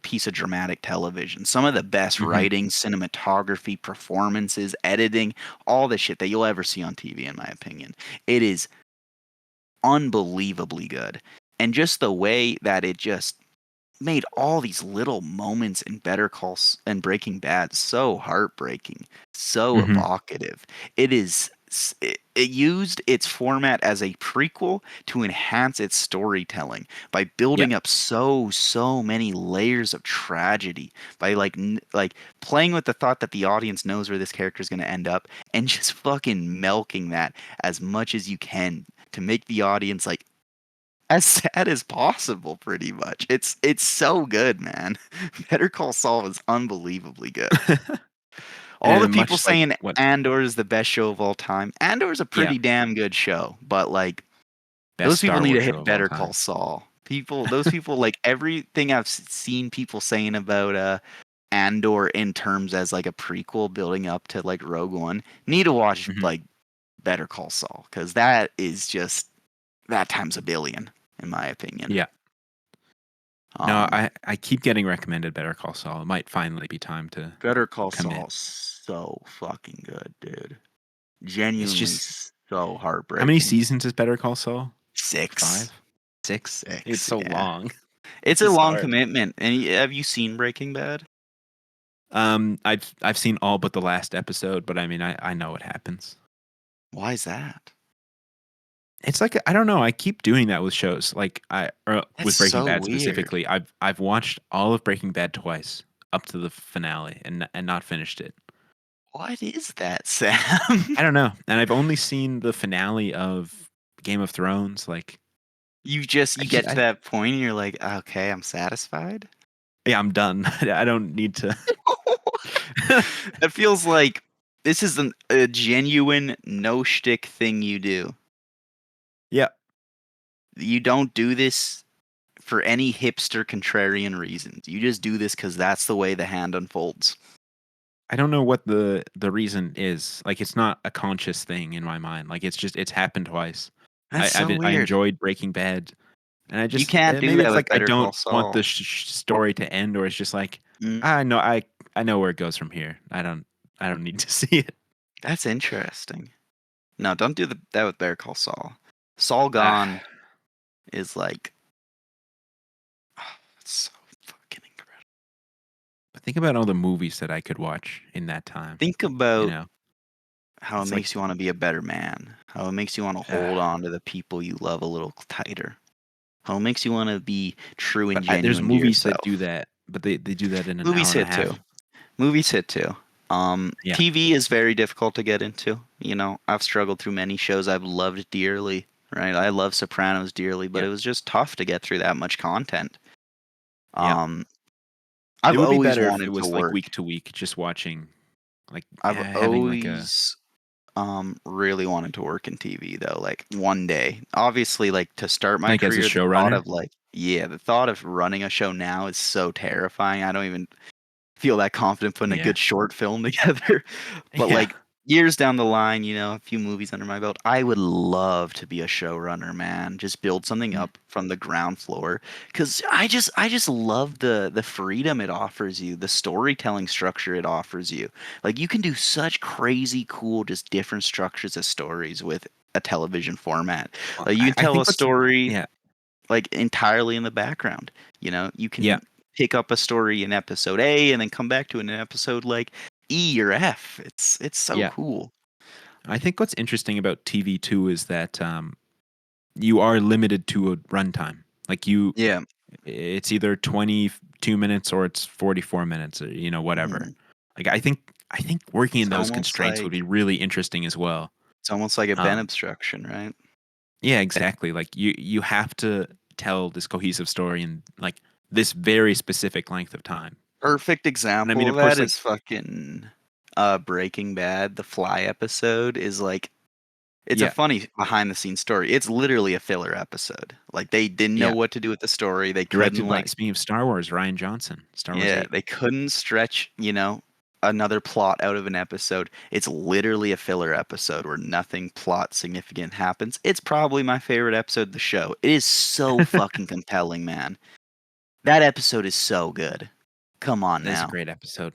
piece of dramatic television. Some of the best Hmm. writing, cinematography, performances, editing, all the shit that you'll ever see on TV, in my opinion. It is unbelievably good, and just the way that it just made all these little moments in Better Call and Breaking Bad so heartbreaking, so Hmm. evocative. It used its format as a prequel to enhance its storytelling by Yeah. building up so many layers of tragedy by like playing with the thought that the audience knows where this character is going to end up and just fucking milking that as much as you can to make the audience like as sad as possible pretty much. It's so good, man. Better Call Saul is unbelievably good. All the And people much like saying what? Andor is the best show of all time. Andor is a Yeah. pretty damn good show, but like Best those people Star need Wars to show hit of all Better time. Call Saul. Those people like everything I've seen people saying about Andor in terms as like a prequel building up to like Rogue One need to watch Hmm. like Better Call Saul because that is just that times a billion in my opinion. Yeah. No, Um, I keep getting recommended Better Call Saul. It might finally be time to Better Call commit. Saul so fucking good, dude. It's Genuinely just so how many heartbreaking. seasons is Better Call Saul? Like Six. 5? 6? It's Six, so yeah. long. It's a It's long hard. commitment. And have you seen Breaking Bad? I've seen all but the last episode, but I mean I know what happens. Why is that? It's like I don't know. I keep doing that with shows. Like That's with Breaking so Bad weird. specifically. I've watched all of Breaking Bad twice up to the finale and not finished it. What is that, Sam? I don't know. And I've only seen the finale of Game of Thrones. Like You get to that point and you're like, okay, I'm satisfied. yeah, I'm done. I don't need to. It feels like this is a genuine no shtick thing you do. Yeah, You don't do this for any hipster contrarian reasons. You just do this because that's the way the hand unfolds. I don't know what the reason is. Like it's not a conscious thing in my mind. Like it's happened twice. That's so I weird. enjoyed Breaking Bad, and I You just can't do maybe that it's with like I Better Call don't want the Saul. story to end, or it's just like Mm, I know where it goes from here. I don't need to see it. that's interesting. No, don't do that with Better Call Saul. Saul Ah, Gone is like, it's so fucking incredible. but think about all the movies that I could watch in that time. Think You about know, how it it's like makes you want to be a better man. How it makes you want to hold on to the people you love a little tighter. How it makes you want to be true and there's genuine to movies that do yourself. that, but they do that in an hour Movies and a hit too. half. Movies hit too. Yeah, TV is very difficult to get into. You know, I've struggled through many shows I've loved dearly. Right, I love Sopranos dearly, but yeah, it was just tough to get through that much content. yeah. Um, It I've would be always better if it wanted to was like work. week to week, just watching, like I've having like a always really wanted to work in TV though, like one day. Obviously, like to start my like as a career, the thought showrunner. of like yeah, the thought of running a show now is so terrifying. I don't even feel that confident putting a Yeah, good short film together. But yeah, like years down the line, you know, a few movies under my belt, I would love to be a showrunner, man. Just build something mm, up from the ground floor cuz I just love the freedom it offers you, the storytelling structure it offers you. Like you can do such crazy cool just different structures of stories with a television format. Like you can I tell think a what's story yeah, like entirely in the background. You know, you yeah, can pick up a story in episode A and then come back to it in episode like E or F. It's so yeah. cool. I think what's interesting about TV too is that you are limited to a runtime. Like Yeah. it's either 22 minutes or it's 44 minutes, or whatever. Mhm. Like I think working in It's those almost constraints would like be really interesting as well. it's almost like a Ben Um, obstruction, right? yeah, Eh, exactly. Like you have to tell this cohesive story in like this very specific length of time. Perfect And I mean, example of of course, that like is fucking Breaking Bad. The Fly episode is like it's a yeah, funny behind the scenes story. It's literally a filler episode. Like they didn't know yeah. what to do with the story. They couldn't Directed by like speaking of Star Wars, Ryan Johnson, Star Wars yeah, 8. they couldn't stretch, you know, another plot out of an episode. It's literally a filler episode where nothing plot significant happens. It's probably my favorite episode of the show. It is so fucking compelling, man. That episode is so good. Come on That is a now. great episode.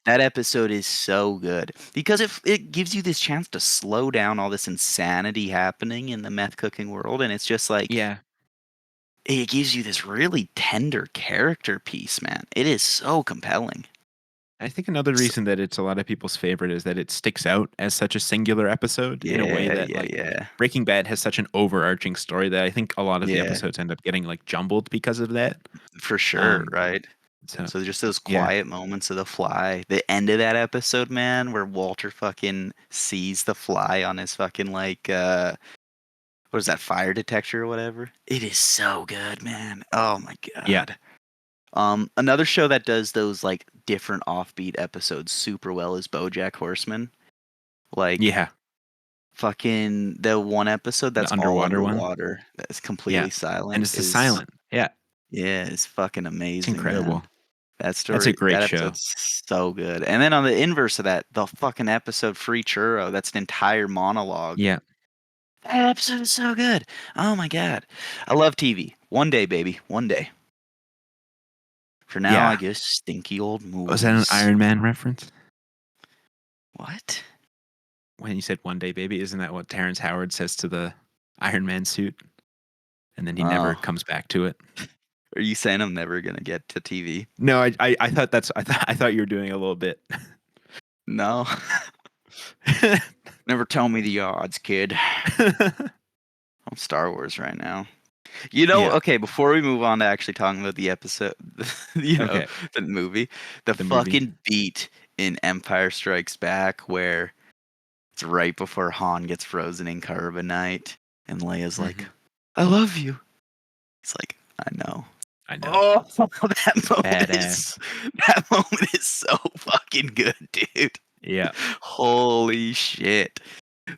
That episode is so good because it gives you this chance to slow down all this insanity happening in the meth cooking world, and it's just like Yeah. it gives you this really tender character piece, man. It is so compelling. I think another So, reason that it's a lot of people's favorite is that it sticks out as such a singular episode in a way yeah, that yeah, like yeah. Breaking Bad has such an overarching story that I think a lot of the Yeah, episodes end up getting like jumbled because of that. for sure, Um right? so So just those yeah. quiet moments of the fly. The end of that episode, man, where Walter fucking sees the fly on his fucking like what is that, fire detector or whatever? It is so good, man. Oh my Yeah. god. Another show that does those like different offbeat episodes super well is BoJack Horseman. Like Yeah. fucking the one episode The that's all underwater one. underwater, that's Yeah. completely And silent it's the is silent. Yeah. yeah, it's fucking It's amazing, man. incredible. That's a That great show. episode's so good. And then on the inverse of that, the fucking episode Free Churro, that's an entire monologue. Yeah. That episode is so good. Oh my god. I love TV. One day, baby. One day. For now, I Yeah. guess stinky old Was that an movies. Iron Man reference? What? When you said one day baby, isn't that what Terrence Howard says to the Iron Man suit? And then he never Oh, comes back to it. are you saying I'm never gonna get to TV? No, I thought I thought you were doing a little bit. No. Never tell me the odds, kid. I'm Star Wars right now. You know, Yeah. okay, before we move on to actually talking about the episode, Okay. the movie, the The movie. fucking beat in Empire Strikes Back where it's right before Han gets frozen in carbonite and Leia's like, Hmm. I love you. It's like, I know. I know. Oh, It's badass. that moment is so fucking good, dude. Yeah. Holy shit.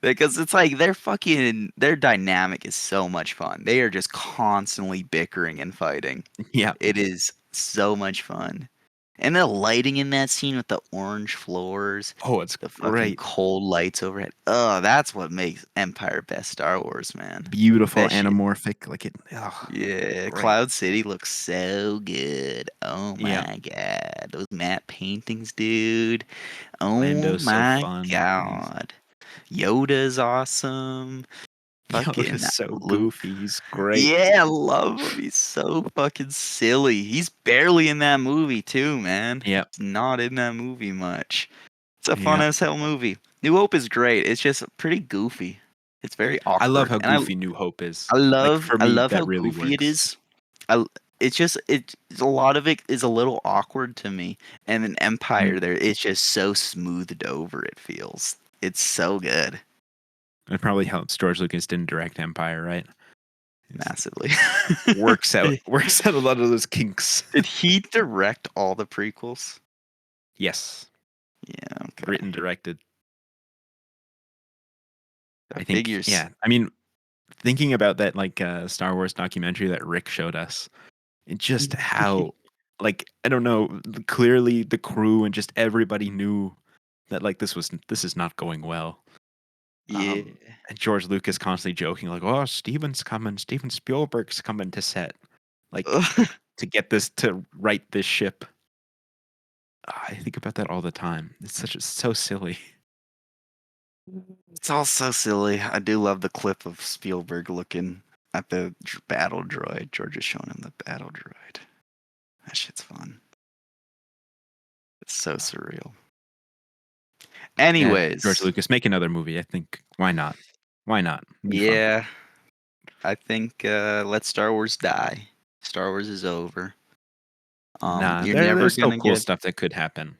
Because it's like their dynamic is so much fun. They are just constantly bickering and fighting. Yeah. It is so much fun. And the lighting in that scene with the orange floors, Oh, it's the fucking great. cold lights overhead. Oh, that's what makes Empire best Star Wars, man. Beautiful That shit. anamorphic. Like it. Oh, Yeah, great. Cloud City looks so good. Oh Yeah. my god. Those matte paintings, dude. Oh Lando's so my fun. And he's god. Yoda's awesome. Fucking Yoda's so Luke. goofy. He's great. Yeah, I love him. He's so fucking silly. He's barely in that movie too, man. Yeah. He's not in that movie much. It's a fun Yeah. as hell movie. New Hope is great. It's just pretty goofy. It's very I love awkward, how and goofy New Hope is. I Like love for I me, love that how really goofy it works. is. It's just a lot of it is a little awkward to me, and then Mm. Empire there, it's just so smoothed over. It feels. It's so good, It probably helps George Lucas didn't direct Empire, right? It's, massively. works out Did works out a lot of those kinks. did he direct all the prequels? Yes. Yeah, okay. Written, directed. I That think figures. yeah. I mean, thinking about that like Star Wars documentary that Rick showed us, and just how like I don't know, clearly the crew and just everybody knew that like this is not going well. Yeah. And George Lucas constantly joking like, "Oh, Steven's coming, Steven Spielberg's coming to set, like to get this to right this ship." I think about that all the time. It's so silly. It's all so silly. I do love the clip of Spielberg looking at the battle droid. George is showing him the battle droid. That shit's fun. It's so surreal. Yeah, George Anyways, Lucas, make another movie. I think why not? Why not? It'd be fun. yeah, I think let Star Wars die. Star Wars is over. Nah, You're never there's still gonna cool get. stuff that could happen.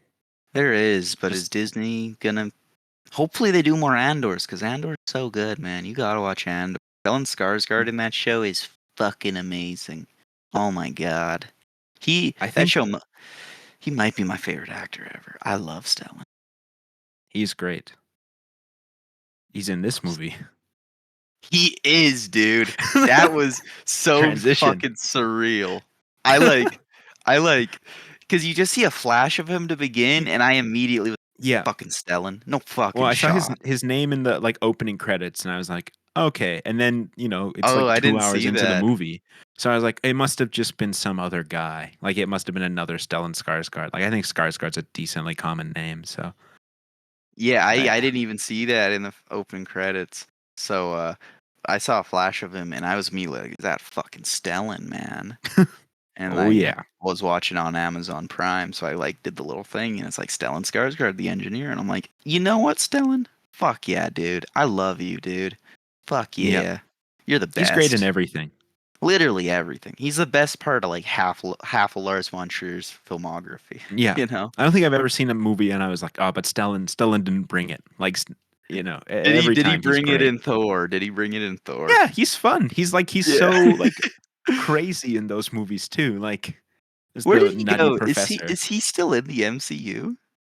There is, but is Just Disney gonna? Hopefully they do more Andors because Andor's so good, man. You gotta watch Andor. Stellan Skarsgård in that show is fucking amazing. Oh my god, I that think show he might be my favorite actor ever. I love Stellan. he's great. He's in this movie. He is, dude. That was so Transition. fucking surreal. I like, I like, because you just see a flash of him to begin, and I immediately was Yeah. fucking Stellan. No Well, fucking I saw shot. his name in the like opening credits, and I was like, okay. And then it's Oh, like I 2 didn't hours see into the that. movie, so I was like, it must have just been some other guy. Like it must have been another Stellan Skarsgård. Like I think Skarsgård's a decently common name. So Yeah, I, I didn't even see that in the opening credits. So I saw a flash of him, and I was me like, is that fucking Stellan, man? And oh I yeah, was watching on Amazon Prime, so I like did the little thing, and it's like Stellan Skarsgård, the engineer, and I'm like, you know what, Stellan? Fuck yeah, dude. I love you, dude. Fuck yeah. yeah, you're the He's great in best. everything. Literally everything. He's the best part of like half of Lars von Trier's filmography. Yeah. You know? I don't think I've ever seen a movie and I was like, oh, but Stellan didn't bring it. Like, every Did he time he's bring it great. in Thor? Did he bring it in Thor? Yeah, he's fun. He's Yeah. so like crazy in those movies too. Like, as Where the did he nutty go? professor. Is he still in the MCU?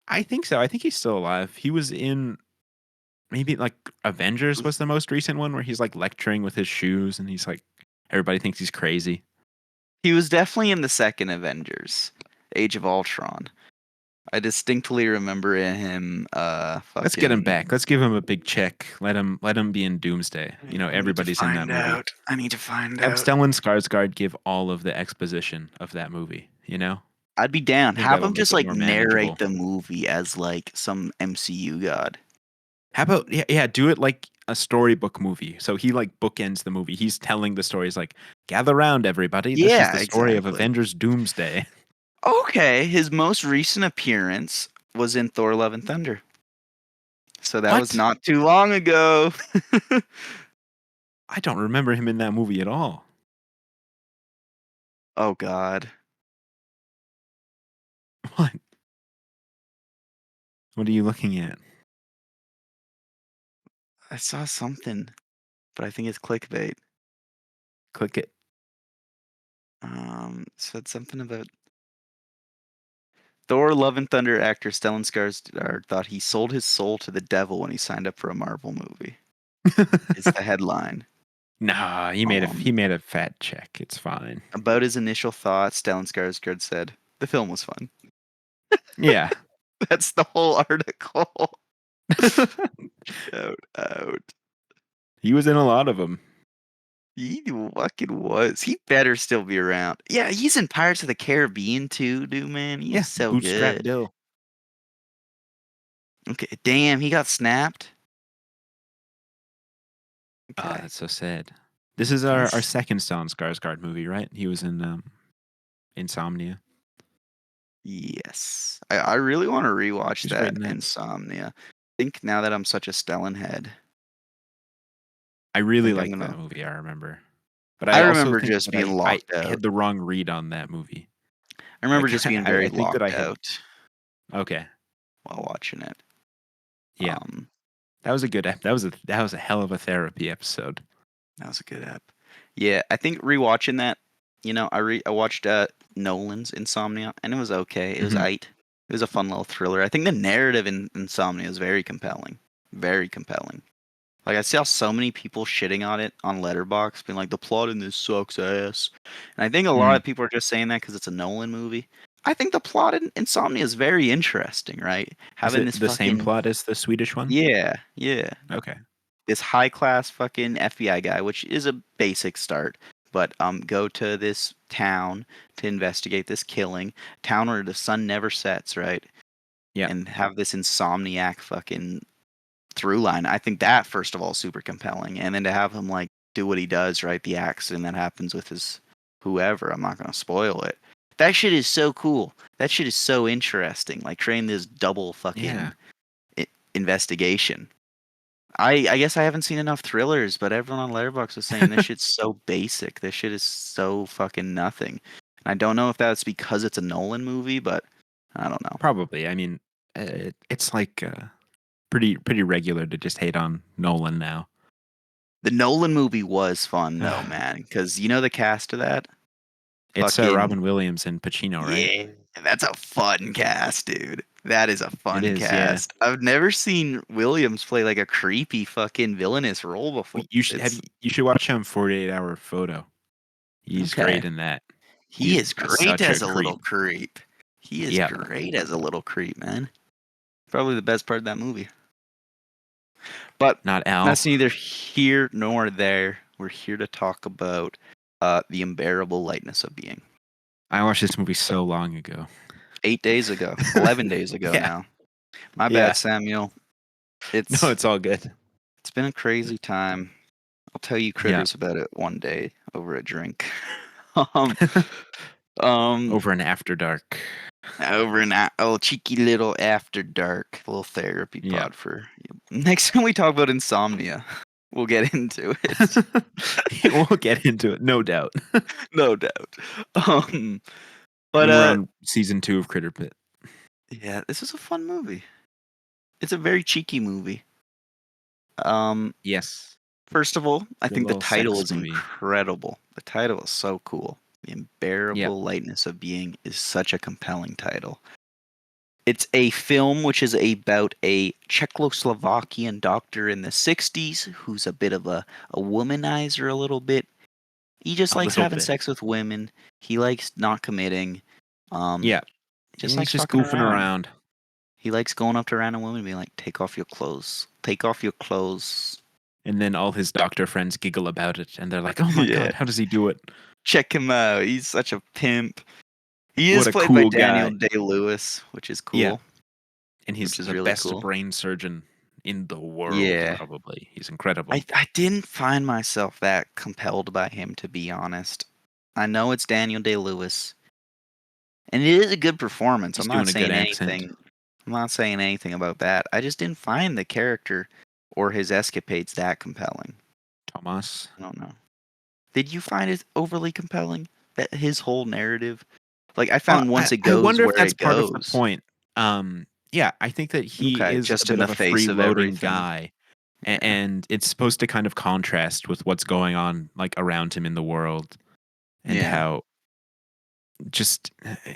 I think so. I think he's still alive. He was in maybe like Avengers was the most recent one where he's like lecturing with his shoes and he's like everybody thinks he's crazy. He was definitely in the second Avengers, Age of Ultron. I distinctly remember him Let's get him fucking back. Let's give him a big check. Let him be in Doomsday. I need to Everybody's in that find movie. out. I need to find Have out. Stellan Skarsgård give all of the exposition of that movie. I'd be down. I think that Have would him make just it like more narrate manageable. the movie as like some MCU god. How about yeah, do it like a storybook movie. So he like bookends the movie. He's telling the stories like, gather round everybody. This is Yeah, the story of exactly. Avengers Doomsday. Okay, his most recent appearance was in Thor: Love and Thunder. So that was What? not too long ago. I don't remember him in that movie at all. Oh God, What? What are you looking at? I saw something, but I think it's clickbait. Click it. Said something about Thor: Love and Thunder actor Stellan Skarsgård thought he sold his soul to the devil when he signed up for a Marvel movie. It's the headline. Nah, he Um, made a fat check. It's fine. about his initial thoughts, Stellan Skarsgård said, "The film was fun." Yeah. That's the whole article. Shout out. He was in a lot of them. He fucking was. He better still be around. Yeah, he's in Pirates of the Caribbean too, dude, man. He's Yeah, so Bootstrap good. Bill. Okay, damn, he got snapped. Ah, Okay. that's so sad. This is our That's second Stellan Skarsgård movie, right? He was in Insomnia. yes. I really want to rewatch He's great that in that. Insomnia. I think now that I'm such a Stellan head, I I really think I'm liked gonna. that movie, I remember. But I I also remember think just that being I locked out. had the wrong read on that movie. I remember Like just being very I think that I locked had out okay. while watching it. Yeah. Um, That was a good that was a hell of a therapy episode. that was a good app. Yeah, I think rewatching that, I watched Nolan's Insomnia and it was okay. It was Mhm. aight. It was a fun little thriller. I think the narrative in Insomnia is very compelling. Very compelling. Like I saw so many people shitting on it on Letterboxd, being like the plot in this sucks ass. And I think a lot Mm. of people are just saying that because it's a Nolan movie. I think the plot in Insomnia is very interesting, right? Is Having it this the same fucking plot as the Swedish one? yeah, yeah, Okay. this high class fucking FBI guy, which is a basic start, but go to this town to investigate this killing, town where the sun never sets, right? Yeah. And have this insomniac fucking through line. I think that first of all is super compelling, and then to have him like do what he does, right? The accident that happens with his whoever. I'm not gonna spoil it. That shit is so cool. That shit is so interesting. Like creating this double Yeah. fucking investigation. I guess I haven't seen enough thrillers, but everyone on Letterboxd was saying this shit's so basic. This shit is so fucking nothing. And I don't know if that's because it's a Nolan movie, but I don't know. Probably. I mean, it's like pretty regular to just hate on Nolan now. The Nolan movie was fun though, man, because you know the cast of that. It's Fucking Robin Williams and Pacino, right? yeah, that's a fun cast, dude. That is a It fun is, yeah. cast. I've never seen Williams play like a creepy fucking villainous role before. You should It's you should watch him 48 Hour Photo. He's okay. great in that. He He's is great such a as a little creep. creep. He is Yep. great as a little creep, man. Probably the best part of that movie. But Not Al. that's neither here nor there. We're here to talk about the unbearable lightness of being. I watched this movie so long ago. 8 days ago, 11 days ago Yeah. now. My bad, Yeah. Samuel. No, It's it's all good. it's been a crazy time. I'll tell you Yeah. critters about it one day over a drink. um, um, Over an after dark. over an oh cheeky little after dark little therapy Yeah. pod for next time we talk about insomnia. We'll get into it, We'll get into it, no doubt. no doubt. Um, but When we're on season 2 of Critterpit. yeah, this is a fun movie. It's a very cheeky movie. Um, Yes. First of all, I Good think the little title sex is movie. incredible. The title is so cool. The Yep. Unbearable Lightness of Being is such a compelling title. It's a film which is about a Czechoslovakian doctor in the 60s who's a bit of a womanizer a little bit. He just A likes little having bit. sex with women. He likes not committing. Um, Yeah. just He's likes just fucking goofing around. around. He likes going up to random women and being like, take off your clothes. Take off your clothes. And then all his doctor friends giggle about it and they're like, "Oh my Yeah. god, how does he do it? Check him out. He's such a pimp. He What is a played by cool Daniel guy." Day-Lewis, which is Yeah. cool, And he's which is the really best cool. brain surgeon in the world, Yeah. probably. He's incredible. I didn't find myself that compelled by him, to be honest. I know it's Daniel Day-Lewis, and it is a good performance. He's doing a good accent. I'm not saying anything about that. I just didn't find the character or his escapades that compelling. Tomas. I don't know. Did you find it overly compelling? That his whole narrative? Like, I Well, found once it I goes wonder if where that's it part of the goes. point. Yeah, I think that he Okay, is a just in bit the of a face of freeloading everything. guy, Yeah. and it's supposed to kind of contrast with what's going on like around him in the world, and Yeah. how just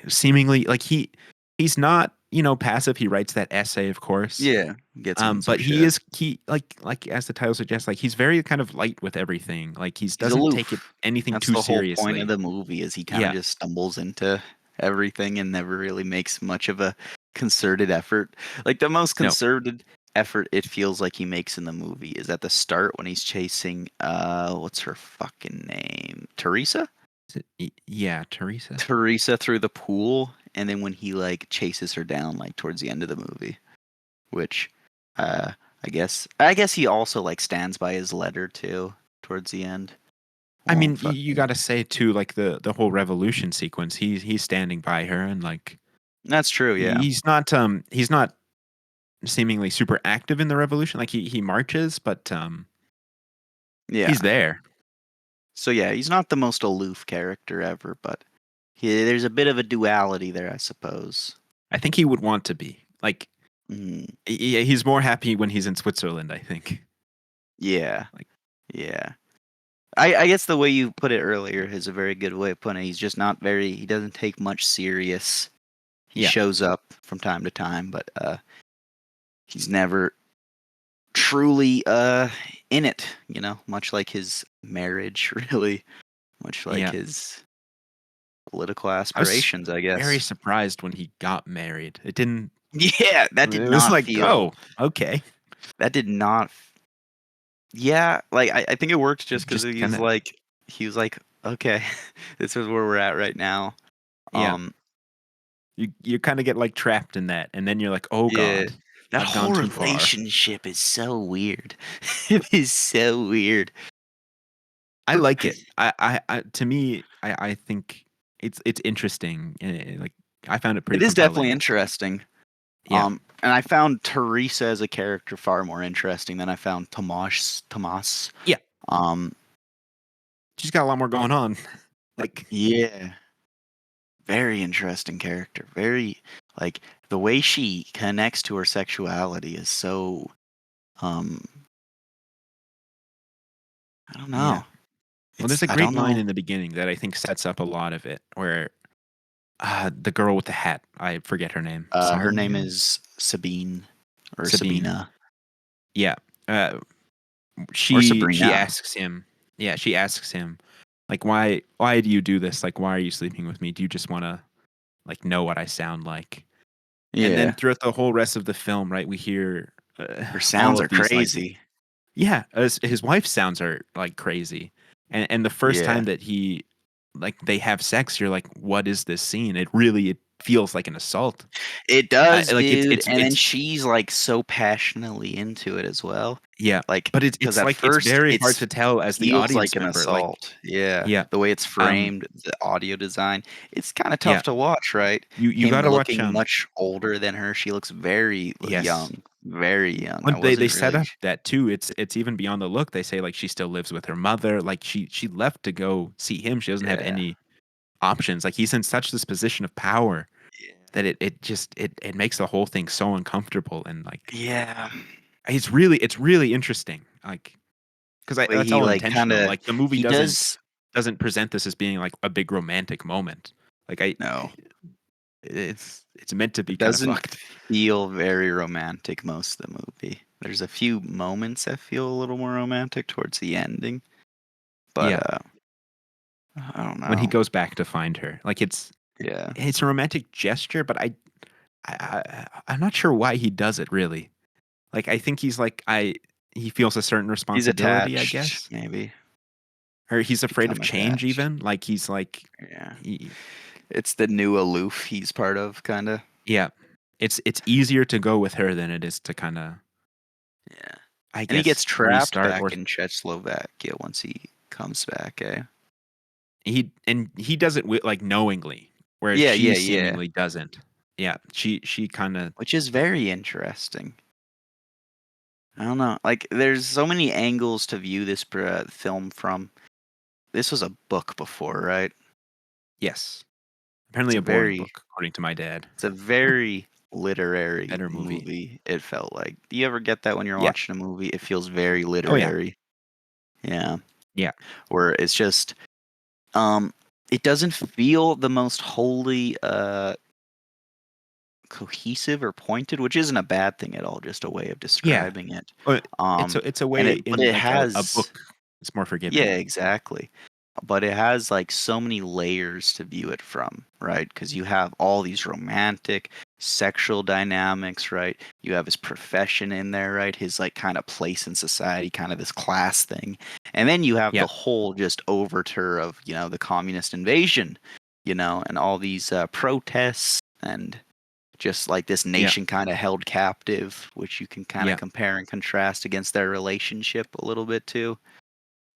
seemingly like he's not passive. He writes that essay, of course, Yeah. Gets him in some but he shit. is he like as the title suggests, like he's very kind of light with everything. Like he He's doesn't take it aloof. anything That's too the whole point of seriously. the movie is he kinda Yeah, just stumbles into everything and never really makes much of a concerted effort. Like, the most no, concerted effort it feels like he makes in the movie is at the start when he's chasing, what's her fucking name? Teresa? yeah, Teresa. Teresa through the pool, and then when he, like, chases her down, like, towards the end of the movie, which, uh, I guess he also, like, stands by his letter too towards the end. I Won't mean, you fucking got to say too, like the whole revolution sequence. He's standing by her, and like That's true, yeah. he's not seemingly super active in the revolution. Like he marches, but Yeah. he's there. So, yeah, he's not the most aloof character ever, but there's a bit of a duality there, I suppose. I think he would want to be like Mm, he's more happy when he's in Switzerland. I think. yeah, Like yeah. I guess the way you put it earlier is a very good way of putting it. He's just not very he doesn't take much serious. He yeah, shows up from time to time, but, he's never truly, in it, much like his marriage, really, much like yeah. his political I was aspirations, I very guess. surprised when he got married. It didn't. Yeah, that did It was not like, feel oh, okay. that did not yeah, like, I think it worked just It because just kind of he was like, "Okay, this is where we're at right now." yeah. Um, You kind of get like trapped in that, and then you're like, oh yeah. god, That I've gone whole too far. relationship is so weird. It is so weird. I like it. To me, I think it's interesting. Like I found it pretty It is definitely compelling. interesting. Yeah, And I found Teresa as a character far more interesting than I found Tomas. yeah. Um, She's got a lot more going on. Like, yeah, very interesting character. Very like the way she connects to her sexuality is so um I don't yeah. know. Well, there's It's a I great don't line know. in the beginning that I think sets up a lot of it, where the girl with the hat, I forget her name, Her name Sonia, is Sabine or Sabine. Sabina Yeah, uh, or she Sabrina. asks him. Yeah, she asks him, like, why do you do this? Like, why are you sleeping with me? Do you just want to like know what I sound like? And then Yeah, throughout the whole rest of the film, right, we hear her all sounds of are these like, crazy. yeah, his wife's sounds are like crazy, and the first Yeah. time that he like they have sex, you're like, what is this scene? It feels like an assault. It does, Like dude, and then she's, like, so passionately into it as well. yeah, Like, but because it's at like it's first, very hard to tell as the feels like audience an member. Like assault. Yeah. yeah, The way it's um, framed, the audio design, it's kinda yeah, tough to watch, right? you Him got to watch looking much older than her, she looks very yes. young, very young. I When they wasn't set really up that too, it's even beyond the look. They say like she still lives with her mother. Like she left to go see him. She doesn't have yeah. any options. Like he's in such this position of power Yeah. that it just it makes the whole thing so uncomfortable and like Yeah. it's really interesting. Like because The way that's he, all like, intentional. kinda Like the movie he does doesn't present this as being like a big romantic moment. Like no. it's meant to be It kind of doesn't fucked. feel very romantic most of the movie. There's a few moments that feel a little more romantic towards the ending, but, Yeah, I don't when he know. goes back to find her, like Yeah. it's a romantic gesture, but I'm not sure why he does it really. Like I think he's like he feels a certain He's responsibility, I attached, guess, maybe. or he's afraid of Become change. attached. Even like he's like, Yeah. he, It's the new aloof he's part of, kinda. yeah, it's easier to go with her than it is to kind of, Yeah. I And he gets guess, trapped restart or back in Czechoslovakia once he comes back, eh? he does it with like knowingly, whereas Yeah, she yeah, yeah. seemingly doesn't. Yeah, she kind of Which is very interesting. I don't know. Like, there's so many angles to view this film from. This was a book before, right? Yes. It's Apparently a a boring very, book, according to my dad. it's a very literary Better movie. movie. It felt like. Do you ever get that when you're Yeah. watching a movie? It feels very Oh yeah. literary. Yeah, Yeah. where it's just, um, it doesn't feel the most wholly cohesive or pointed, which isn't a bad thing at all. Just a way of Yeah. describing it. But Um, it's a and way it, but in it like a has, book, it's more yeah, forgiving. exactly. But it has like so many layers to view it from, right? Because you have all these romantic, sexual dynamics, right? You have his profession in there, right? His like kind of place in society, kind of this class thing. And then you have Yeah. the whole just overture of, the communist invasion, and all these protests and just like this Yeah. nation kind of held captive, which you can kind of Yeah. compare and contrast against their relationship a little bit too.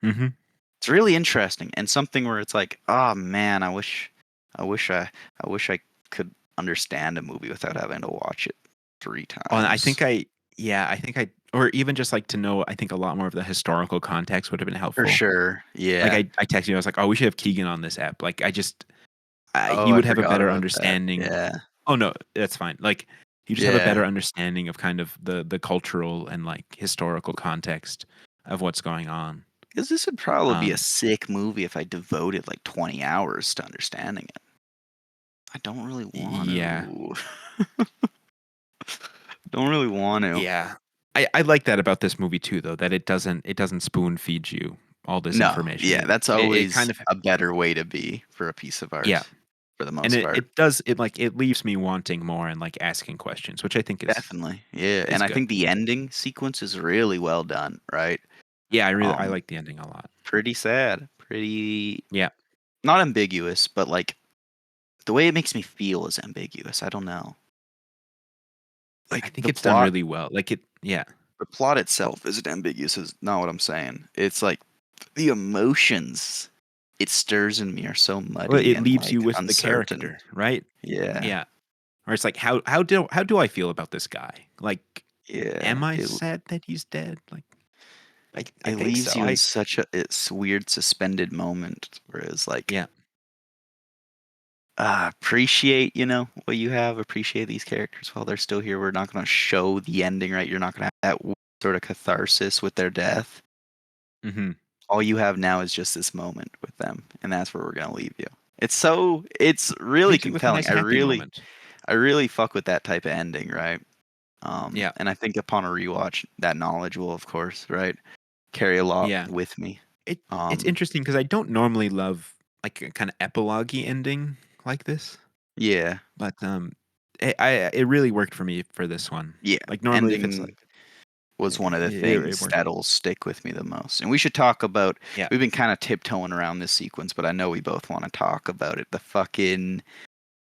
Mhm. It's really interesting and something where it's like, oh man, I wish I wish I could understand a movie without having to watch it three Oh, and times. I think I or even just like to know, I think a lot more of the historical context would have been For helpful. sure. Like Yeah. I texted you, I was like, "Oh, we should have Keegan on this app." Like Oh, he I would have a forgot better about that. understanding. Yeah. Oh no, that's fine. Like you just have a Yeah. better understanding of kind of the cultural and like historical context of what's going on. Because this would probably be a Um, sick movie if I devoted like 20 hours to understanding it. I don't really want yeah, to. Don't really want to. yeah. I like that about this movie too, though, that it doesn't spoon feed you all this No. information. Yeah, that's It always kind of a better way to be for a piece of yeah, art, for the and most part. it does it like it leaves me wanting more and like asking questions, which I think Definitely. Yeah, is and I good. think the ending sequence is really well done, right? Yeah, I Um, like the ending a lot. Pretty sad, pretty Yeah, not ambiguous, but like the way it makes me feel is ambiguous. I don't know. I Like think it's done really well. Yeah, the plot itself isn't ambiguous is not what I'm saying. It's like the emotions it stirs in me are so well, muddy it and leaves you like with the uncertain. character, right? Yeah. Yeah, or it's like how do I feel about this guy? Like, Yeah. am I It sad that he's dead? Like, I it think leaves so. you in I such a it's weird suspended moment where it's like yeah. appreciate, what you have, appreciate these characters while they're still here. We're not going to show the ending, right? You're not going to have that sort of catharsis with their death. Hmm. All you have now is just this moment with them, and that's where we're going to leave you. It's really Leaves you with a compelling. nice happy moment. I really fuck with that type of ending, right? Yeah, And I think upon a rewatch, that knowledge will, of course, right, carry a lot yeah. with me. It's Um, interesting because I don't normally love like a kind of epilogue-y ending like this, yeah, but it really worked for me for this one. yeah. Like normally, if it's Ending like was one of the it things worked. that'll stick with me the most. And we should talk about Yeah. we've been kind of tiptoeing around this sequence, but I know we both want to talk about it. The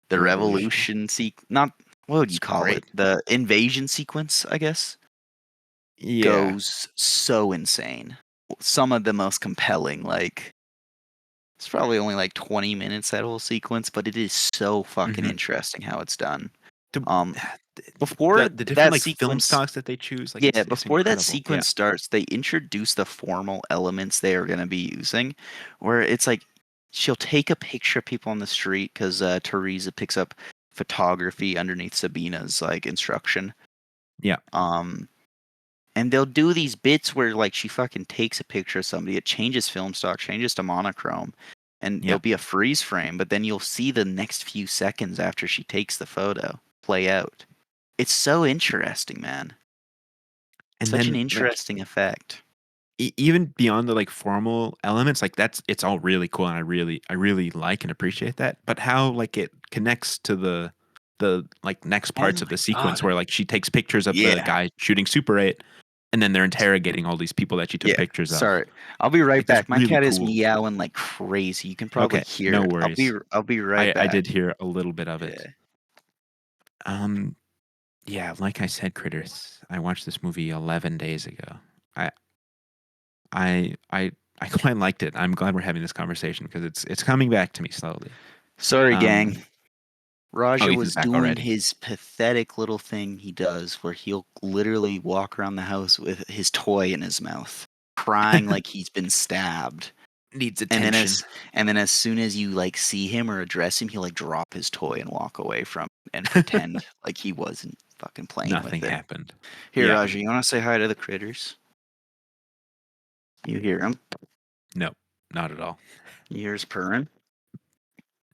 The revolution. revolution not what would you It's call it? great. The invasion sequence, I guess, Yeah. goes so insane. Some of the most compelling, like it's probably only like 20 minutes that whole sequence, but it is so fucking Hmm. interesting how it's done. The Um Before the different that like film sequence stocks that they choose, like Yeah, it's before that incredible. Yeah. sequence starts, they introduce the formal elements they are going to be using, where it's like she'll take a picture of people on the street because Teresa picks up photography underneath Sabina's like instruction. Yeah. Um, and they'll do these bits where like she fucking takes a picture of somebody, it changes film stock, changes to monochrome, and Yeah. it'll be a freeze frame, but then you'll see the next few seconds after she takes the photo play out. It's so interesting, man. And Such an then like interesting effect. even beyond the like formal elements, like it's all really cool, and I really like and appreciate that. But how like it connects to the like next Oh parts of my the sequence god. where like she takes pictures of the Yeah. guy shooting Super 8, and then they're interrogating all these people that she took Yeah. pictures of. Sorry. I'll be right Like that's back. My really cat is cool. meowing like crazy. You can probably Okay, hear no it. worries. I'll be right I back. did hear a little bit of it. Yeah. Um, yeah, like I said, Critters. I watched this movie 11 days ago. I I I I quite liked it. I'm glad we're having this conversation because it's coming back to me slowly. Sorry, gang. Um, Oh, Raja Ethan's was back doing already. his pathetic little thing he does where he'll literally walk around the house with his toy in his mouth, crying like he's been stabbed. Needs And then attention. as soon as you like see him or address him, he'll like drop his toy and walk away from it and pretend like he wasn't fucking playing with Nothing it. happened. Here, Yeah. Raja, you want to say hi to the critters? You hear him? No, not at all. You hear his purring?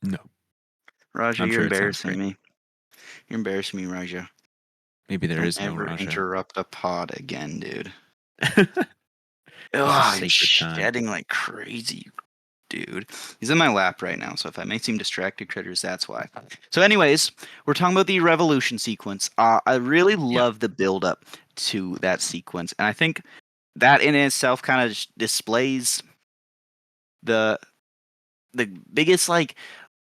No. Raja, I'm you're sure it sounds embarrassing great. me. You're embarrassing me, Raja. Maybe there Don't is no ever Raja. interrupt a pod again, dude. This is Oh, he's sacred time. shedding like crazy, dude. He's in my lap right now, so if I may seem distracted, critters, that's why. So, anyways, we're talking about the revolution sequence. I really Yeah. love the build up to that sequence, and I think that in itself kind of displays the the biggest like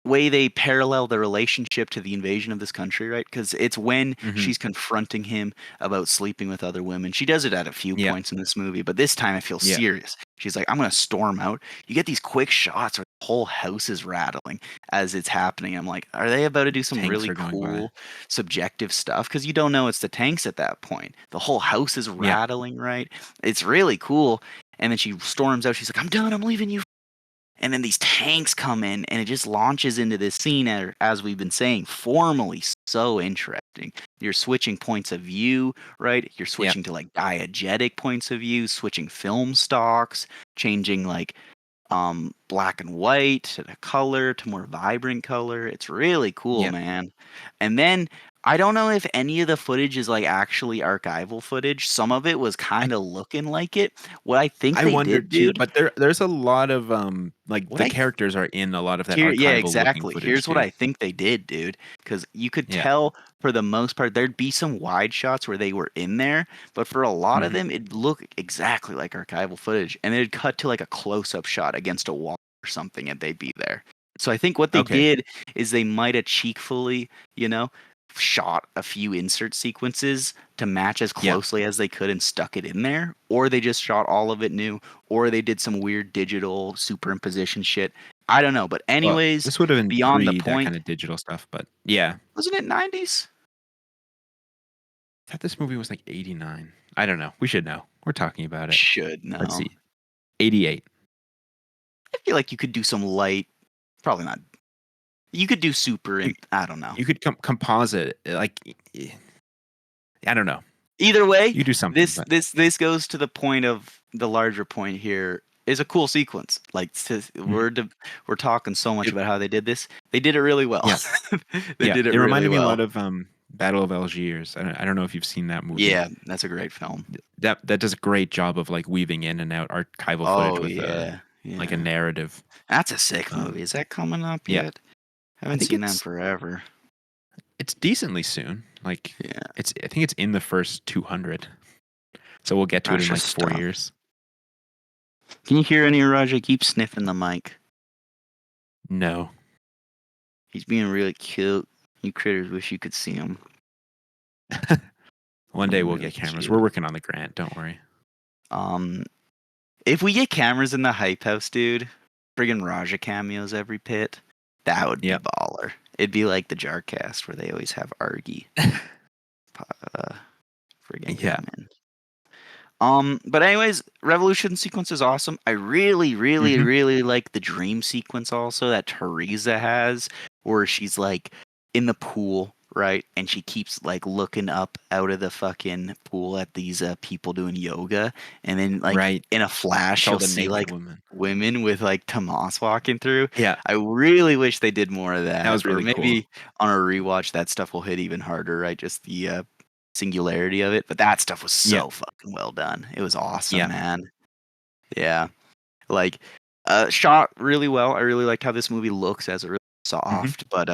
way they parallel the relationship to the invasion of this country, right? Because it's when Hmm. she's confronting him about sleeping with other women. She does it at a few Yeah. points in this movie, but this time I feel Yeah. serious. She's like, I'm going to storm out. You get these quick shots where the whole house is rattling as it's happening. I'm like, are they about to do some Tanks really are going by. cool subjective stuff? Because you don't know it's the tanks at that point. The whole house is Yeah. rattling, right? It's really cool. And then she storms out. She's like, I'm done. I'm leaving you, and then these tanks come in and it just launches into this scene as we've been saying, formally so interesting. You're switching points of view, right? You're Yeah. switching to like diegetic points of view, switching film stocks, changing like black and white to the color to more vibrant color. It's really cool, Yeah. man. And then I don't know if any of the footage is like actually archival footage. Some of it was I kind of looking like it. What I think I they did, wondered too, dude, but there's a lot of like what the I characters are in a lot of that here, yeah, archival looking exactly. footage Here's what too. I think they did, dude. Because you could Yeah. tell for the most part, there'd be some wide shots where they were in there, but for a lot of Hmm. them, it'd look exactly like archival footage. And it'd cut to like a close up shot against a wall or something, and they'd be there. So I think what they Okay. did is they might have cheekfully, shot a few insert sequences to match as Yeah. closely as they could and stuck it in there, or they just shot all of it new, or they did some weird digital superimposition shit. I don't know, but Well, anyways, this would have been beyond the pre that kind point, of digital stuff, but yeah. wasn't it 90s? I thought this movie was like 89. I don't know. We should know. We're talking about it. Should Let's know. see. 88. I feel like you could do some light, probably not. You could do super You, and I don't know. you could composite like I don't know. Either way, You do something, but this goes to the point of the larger point here is a cool sequence. Like mhm. we're talking so much It, about how they did this. They did it really well. yeah. They Yeah. did it It really reminded me a well. lot of Battle of Algiers. I don't know if you've seen that movie. Yeah, that's a great film. That does a great job of like weaving in and out archival footage Oh with a yeah, like a yeah. narrative. That's a sick movie. Um, Is that coming up yeah, yet? I Haven't think seen that in forever. it's decently soon. Like Yeah, it's I think it's in the first 200. So we'll get to it in precious like 4 stuff. years. Can you hear any Raja? Keep sniffing the mic. No. He's being really cute. You critters wish you could see him. One day Being we'll really get cameras. We're cute. working on the grant. Don't worry. Um, if we get cameras in the hype house, dude, friggin' Raja cameos every pit, that would be Yep. baller. It'd be like the Jarcast where they always have Argy uh, friggin' Yeah. come in. But anyways, Revolution sequence is awesome. I really, really, Hmm. really like the dream sequence also that Teresa has, where she's like in the pool, right? And she keeps like looking up out of the fucking pool at these people doing yoga, and then like Right. in a flash, It's all you'll the see naked like women. women with like Tomas walking through. Yeah. I really wish they did more of That that, was or really cool. maybe on a rewatch that stuff will hit even harder, right? Just the singularity of it, but that stuff was Yeah. so fucking well done. It was awesome, Yeah. man. Yeah. Like shot really well. I really liked how this movie looks as a really Hmm. soft, but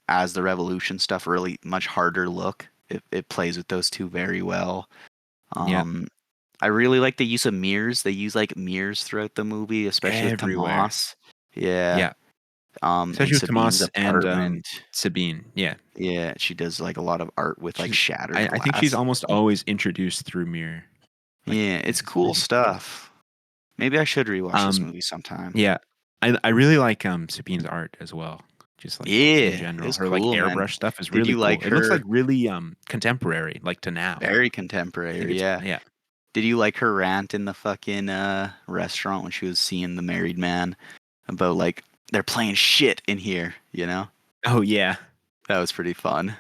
as the Revolution stuff really much harder look. It plays with those two very well. Yeah. Um I really like the use of mirrors. They use like mirrors throughout the movie, especially with Everywhere. Tomas. Yeah. Yeah. In Especially with Sabine's Tomas and apartment. Sabine. Yeah. Yeah, she does like a lot of art with like She's shattered I think she's glass. almost always introduced through mirror. Like Yeah, it's it's cool pretty cool. stuff. Maybe I should rewatch this Um movie sometime. yeah. I really like Sabine's art as well. Just like in Yeah, it general, was her like cool, man. airbrush stuff is Did really you cool. like It looks like her? really contemporary, like to now. Very I think contemporary, it's yeah. yeah. Did you like her rant in the fucking restaurant when she was seeing the married man about like they're playing shit in here, you know? Oh yeah, That was pretty fun. And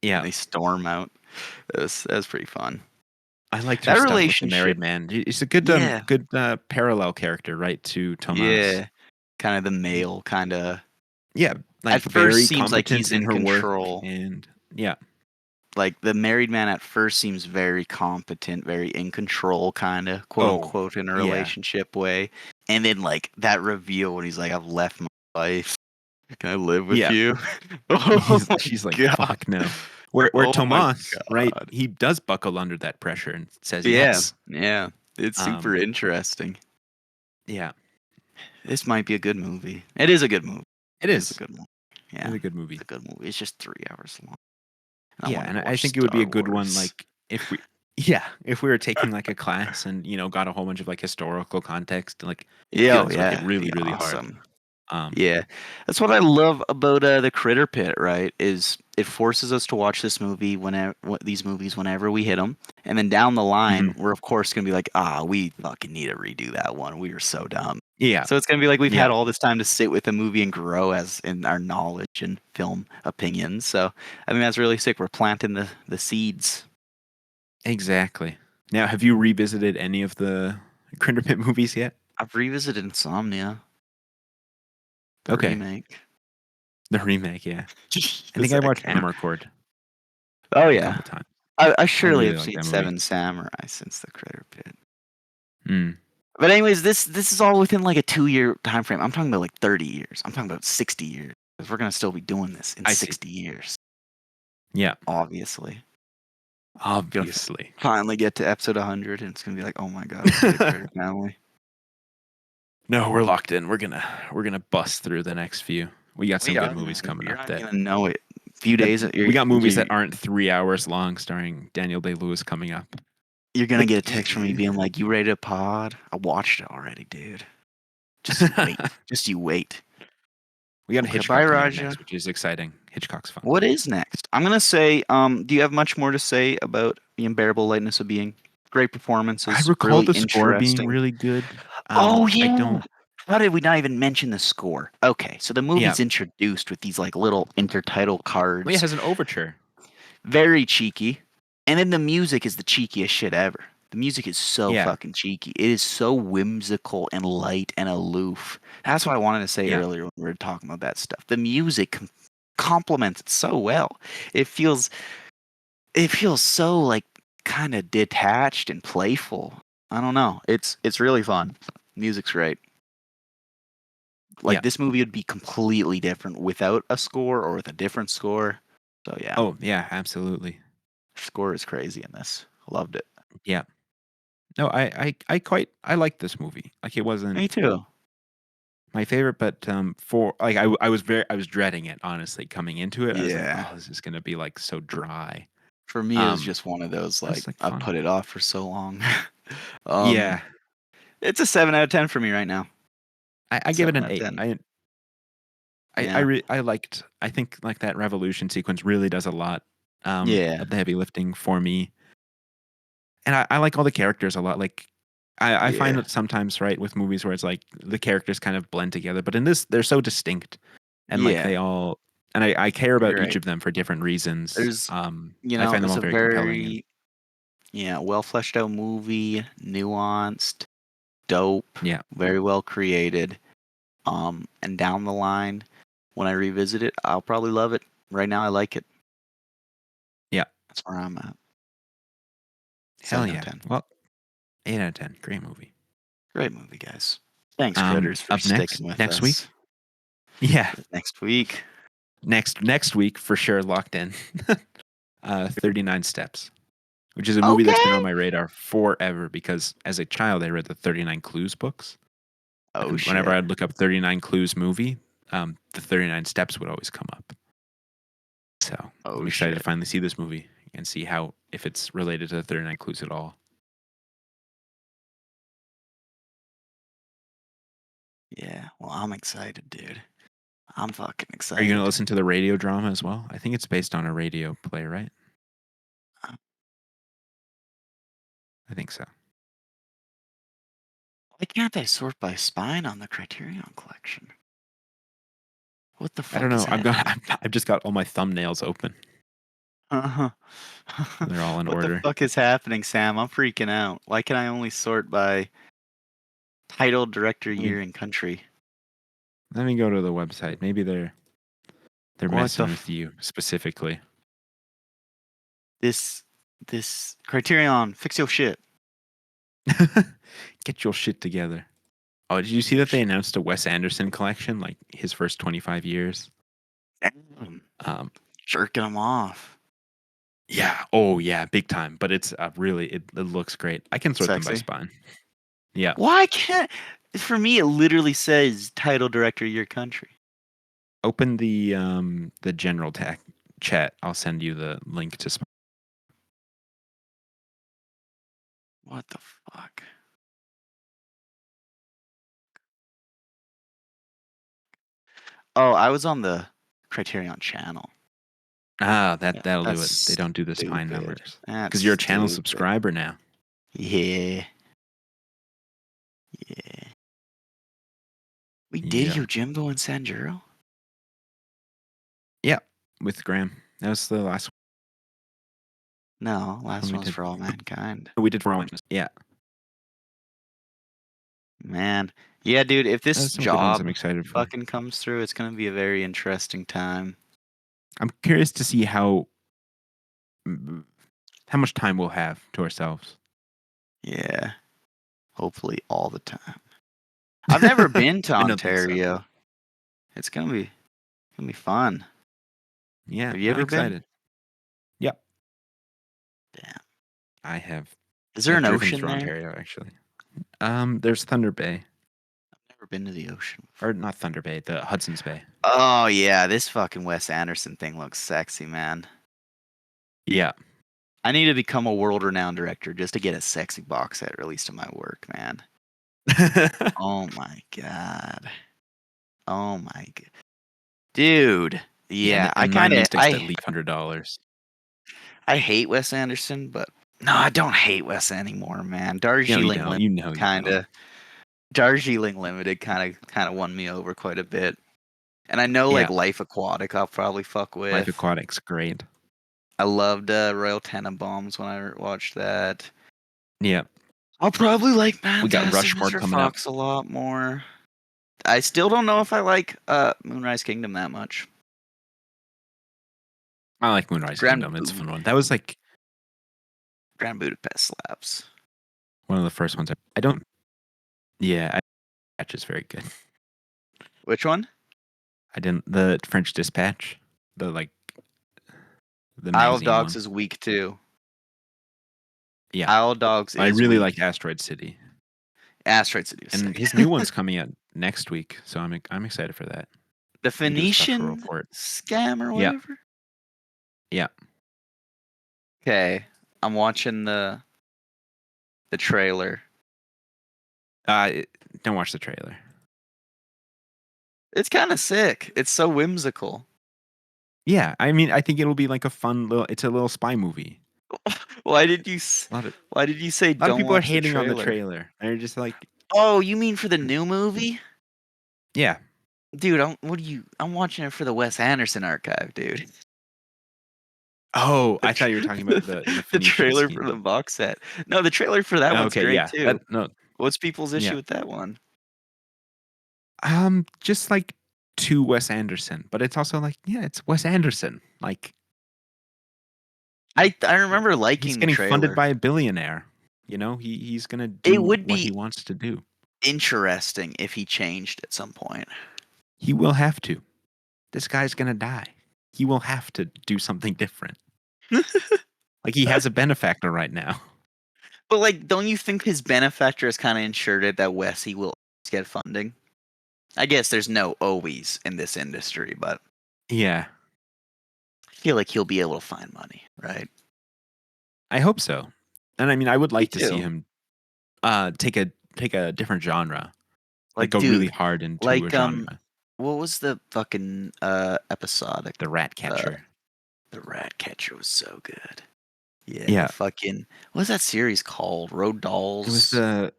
yeah. they storm out. That was pretty fun. I liked her That stuff with the relationship, married man. He's a good yeah, parallel character, right, to Tomas. yeah, kind of the male, kind of. Yeah, At like first, very seems like competent he's in in her work, control. and yeah. Like the married man at first seems very competent, very in control, kind of quote Oh unquote, in a yeah. relationship way. And then like that reveal when he's like, "I've left my wife. Can I live with Yeah. you?" Oh my She's like, god. fuck no. Where Oh my Tomas, right? god. He does buckle under that pressure and says Yeah, yes. yeah. It's super Um, interesting. yeah, This might be a good movie. It is a good movie. it It is a is. good movie. It's Yeah, a good it's movie. a good movie. It's just 3 hours long, and I Yeah, wanted and to I watch think it would be a Star good one, Wars. like if we, yeah, if we were taking like a class and got a whole bunch of like historical context, like I Yeah, feel oh this would hit yeah, it'd really, be really hard. awesome. Um, Yeah, that's what I love about the Critterpit. Right, is it forces us to watch this movie whenever these movies whenever we hit them, and then down the line mhm. we're of course gonna be like, ah, we fucking need to redo that one. We were so dumb. Yeah, So it's gonna be like we've yeah, had all this time to sit with a movie and grow as in our knowledge and film opinions. So I think that's really sick. We're planting the seeds. exactly. Now, have you revisited any of the Crinderpit movies yet? I've revisited Insomnia, the Okay, remake, the remake. Yeah, I the think I watched second. Hammercord Oh a yeah, couple times. I I surely really have like seen that movie. Seven Samurai since the Critterpit. Mm, But anyways, this is all within like a 2 year time frame. I'm talking about like 30 years. I'm talking about 60 years. Because we're gonna still be doing this in I see. 60 years, Yeah, obviously. Gonna obviously. finally get to episode 100, and it's gonna be like, oh my god, we did it, Critter Family. No, we're locked in. We're gonna bust through the next few. We got We some good are, movies man. coming You're up not that gonna know it. Few that days, we got movies that aren't 3 hours long, starring Daniel Day Lewis coming up. you're gonna Like get a text from me being like, "You ready to pod?" I watched it already, dude. Just you wait. Just you wait. we got a Okay, bye, Hitchcock coming up Raja. next, which is exciting. Hitchcock's fun. What is next? I'm gonna say, do you have much more to say about the unbearable lightness of being? Great I performances, recall really the score being interesting. really good. Oh I yeah. don't. How did we not even mention the score? Okay, so the Yeah, movie's introduced with these like little intertitle well, it cards. has an overture. Very cheeky. And then the music is the cheekiest shit ever. The music is so Yeah, fucking cheeky. It is so whimsical and light and aloof. That's what I wanted to say yeah, earlier when we were talking about that stuff. The music complements it so well. It feels so like kind of detached and playful. I don't know. It's really fun. Music's great. Like yeah. this movie would be completely different without a score or with a different score. So yeah, Oh yeah, absolutely. score is crazy in this. Loved it. Yeah. No, I liked this movie. Like it wasn't Me too. my favorite, but for like I was dreading it honestly coming into it. I was like, Yeah. oh, this is gonna be like so dry. For me, it was Um, just one of those like that's like I've fun. put it off for so long. um, Yeah, it's a 7 out of 10 for me right now. I give it 7 an out of eight. 10. I Yeah. I liked. I think like that revolution sequence really does a lot Yeah. of the heavy lifting for me, and I like all the characters a lot. Like I find Yeah. that sometimes right with movies where it's like the characters kind of blend together, but in this they're so distinct and like Yeah. they all and I care about You're each right. of them for different reasons. There's, I find them it's all a very compelling and very well fleshed out movie, nuanced, dope, yeah, very well created. And down the line, when I revisit it, I'll probably love it. Right now, I like it. yeah, That's where I'm at. hell 7 out of yeah. 10. Well, 8 out of 10, great movie. Great movie, guys. Thanks, Critters, for Up sticking with next us. week, yeah, Next week. next week for sure, locked in. 39 Steps, which is a movie that's been on Okay. my radar forever because as a child I read the 39 Clues books, Oh, and whenever shit. I'd look up 39 Clues movie, the 39 Steps would always come up. So I'm Oh, excited to shit. finally see this movie and see how if it's related to the 39 Clues at all. Yeah. Well, I'm excited, dude. I'm fucking Are you going to excited. listen to the radio drama as well? I think it's based on a radio play, right? I think so. Why can't I sort by spine on the Criterion collection? What the I don't fuck is know. happening? I've just got all my thumbnails open. Uh-huh. They're all in What the order. fuck is happening, Sam? I'm freaking out. Why can I only sort by title, director, Let me year, and country? let me go to the website. Maybe they're What the messing with you specifically. this this Criterion, fix your shit. Get your shit together. Oh, did you see that they announced a Wes Anderson collection, like his first 25 years? Damn, Um, jerking them off. yeah. Oh, yeah, big time. But it's really it looks great. I can sort them by Sexy. spine. Yeah. Why can't? For me, it literally says title, director, year, country. Open the general chat. I'll send you the link to spine. What the fuck? Oh, I was on the Criterion channel. Ah, Yeah, that'll do it. They that's don't do the spine stupid. numbers That's because you're a channel stupid. subscriber now. Yeah, yeah. We did Yeah. Yojimbo and Sanjuro? Yeah. With Graham. That was the last No, one last we one was did. for All Mankind. We did for all. Yeah. Man. Yeah, dude, if That this was some good ones I'm job excited for. fucking comes through, it's gonna be a very interesting time. I'm curious to see how much time we'll have to ourselves. Yeah. Hopefully all the time. I've never been to I don't think so. Ontario. It's gonna be fun. Yeah, Have you I'm ever been? excited. Yep, Damn. I have. Is there I've an driven ocean through there? Ontario actually. There's Thunder Bay, Never been to the ocean or before. not Thunder Bay, the Hudson's Bay. Oh yeah, this fucking Wes Anderson thing looks sexy, man. Yeah. I need to become a world-renowned director just to get a sexy box set released of my work, man. Oh my god. Oh my god. Dude. Yeah, Yeah, I and mine kind needs of to cost at least $100. I hate Wes Anderson, but no, I don't hate Wes anymore, man. No, you Darjeeling don't. Limited You know you kind don't. of Darjeeling Limited kind of won me over quite a bit. And I know like Yeah, Life Aquatic I'll probably fuck Life with. Aquatic's great. I loved Royal Tenenbaums when I watched that. Yeah, I'll probably like we got Fantastic Rushmore Mr. coming up. Fox a lot more. I still don't know if I like Moonrise Kingdom that much. I like Moonrise Grand Kingdom. It's a Boo- fun one. That was like Grand Budapest slaps. one of the first ones. I don't. Yeah, Dispatch is very good. Which one? I didn't the French Dispatch, the the Isle of magazine Dogs one. is weak too. Yeah, Isle of Dogs I is really weak. like Asteroid City, Asteroid City is and sick. his new one's coming out next week, so I'm excited for that. The We do a special Phoenician report. scam or Yeah, whatever. yeah. Okay, I'm watching the trailer. Uh, don't watch the trailer. It's kind of sick. It's so whimsical. Yeah, I mean, I think it'll be like a fun little. It's a little spy movie. Why did you A lot of why did you say a lot of don't people are watch the hating on the trailer? trailer. They're just like, Oh, you mean for the new movie? yeah. Dude, I'm watching it for the Wes Anderson archive, dude. Oh, The, I thought you were tr- talking about the the Phoenician trailer for scheme. the box set. No, the trailer for that one's Okay, great yeah. too. No, What's people's issue yeah. with that one? Just like to Wes Anderson, but it's also like, yeah, it's Wes Anderson. Like I remember he's liking the getting funded trailer. by a billionaire. He's gonna It do would what he be wants to do. interesting if he changed at some point. He will have to. This guy's gonna die. He will have to do something different. Like he has a benefactor right now. But like, don't you think his benefactor is kind of ensured that Wesy will always get funding? I guess there's no always in this industry, but Yeah, I feel like he'll be able to find money, right? I hope so. And I mean, I would Me like to see too. him take a different genre, like Like, go really dude, hard into a like genre. what was the fucking episodic? The rat Uh, catcher. the Rat Catcher was so good. Yeah, the Yeah, fucking what was that series called? Road it was Dolls. the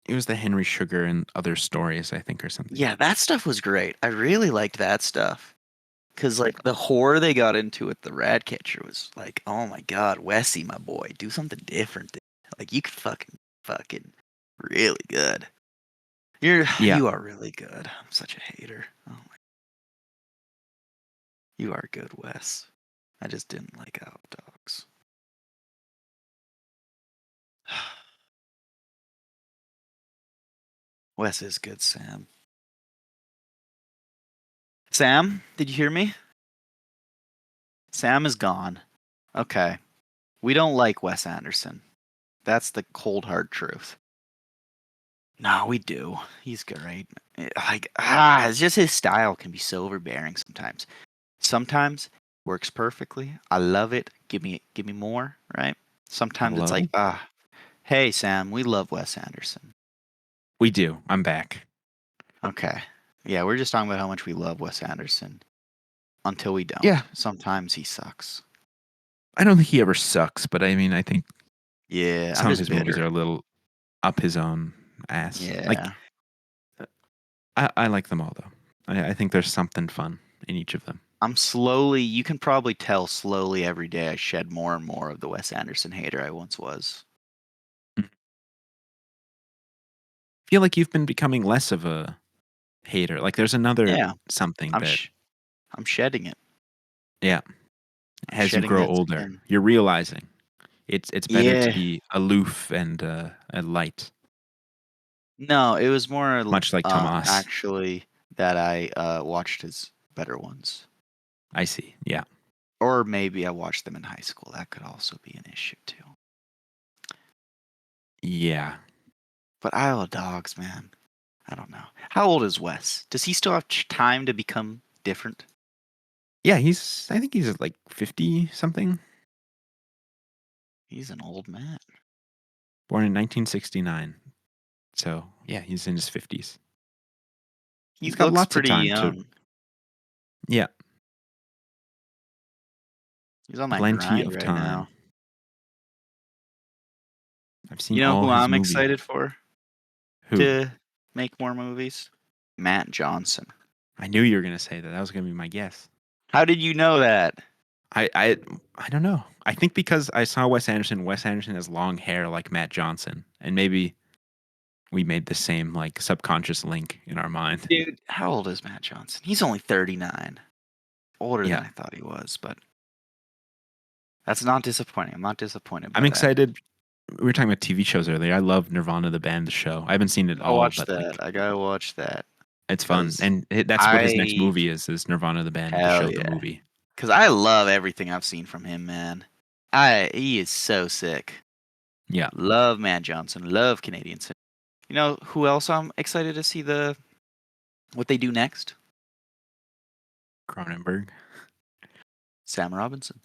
it was the Henry Sugar and Other Stories, I think, or something. Yeah, that stuff was great. I really liked that stuff. Cause like the horror they got into with the Ratcatcher was like, oh my god, Wessie, my boy, do something different. Like you could fucking really good. Yeah, You are really good. I'm such a hater. Oh my, you are good, Wes. I just didn't like Out Dogs. Wes is good, Sam. Sam, did you hear me? Sam is gone. Okay. We don't like Wes Anderson. That's the cold hard truth. No, we do. He's great. It's just his style can be so overbearing sometimes. Sometimes works perfectly. I love it. Give me more, right? Sometimes it's like, hello. hey Sam, we love Wes Anderson. We do. I'm back. Okay. Yeah, we're just talking about how much we love Wes Anderson until we Yeah, don't. Sometimes he sucks. I don't think he ever sucks, but I mean, I think Yeah, I'm some of just his movies bitter. are a little up his own ass. Like Yeah. I like them all though. I think there's something fun in each of them. I'm slowly, you can probably tell slowly every day I shed more and more of the Wes Anderson hater I once was. I feel like you've been becoming less of a hater. Like there's another Yeah, something I'm that, sh- I'm shedding it. yeah, I'm as you shedding grow that older, skin. you're realizing it's better to Yeah. be aloof and light, No, it was more much like Tomas. actually that I watched his better ones. I see. Yeah. Or maybe I watched them in high school. That could also be an issue too. Yeah. But Isle of Dogs, man. I don't know. How old is Wes? Does he still have time to become different? Yeah, I think he's like 50 something, He's an old man. born in 1969. So, yeah, he's in his 50s. He He's got looks lots of pretty time to, young. yeah, He's on that plenty grind of right time. now. I've seen You know all who his I'm movies. excited for Who? to make more movies? Matt Johnson. I knew you were going to say that. That was going to be my guess. How did you know that? I, I I don't know. I think because I saw Wes Anderson. Wes Anderson has long hair like Matt Johnson, and maybe we made the same like subconscious link in our mind. Dude, how old is Matt Johnson? He's only 39. Older than Yeah, I thought he was, but that's not disappointing. I'm not disappointed I'm by that. excited. We were talking about TV shows earlier. I love Nirvana the band, the show. I haven't seen it I all, watched but that. like I gotta watch that it's fun, because and that's what his next I movie is Nirvana the band, the hell show, the yeah, movie. because I love everything I've seen from him, man. He is so sick. Yeah, Love Matt Johnson. Love Canadian cinema. You know who else I'm excited to see what they do next? Cronenberg. Sam Robinson.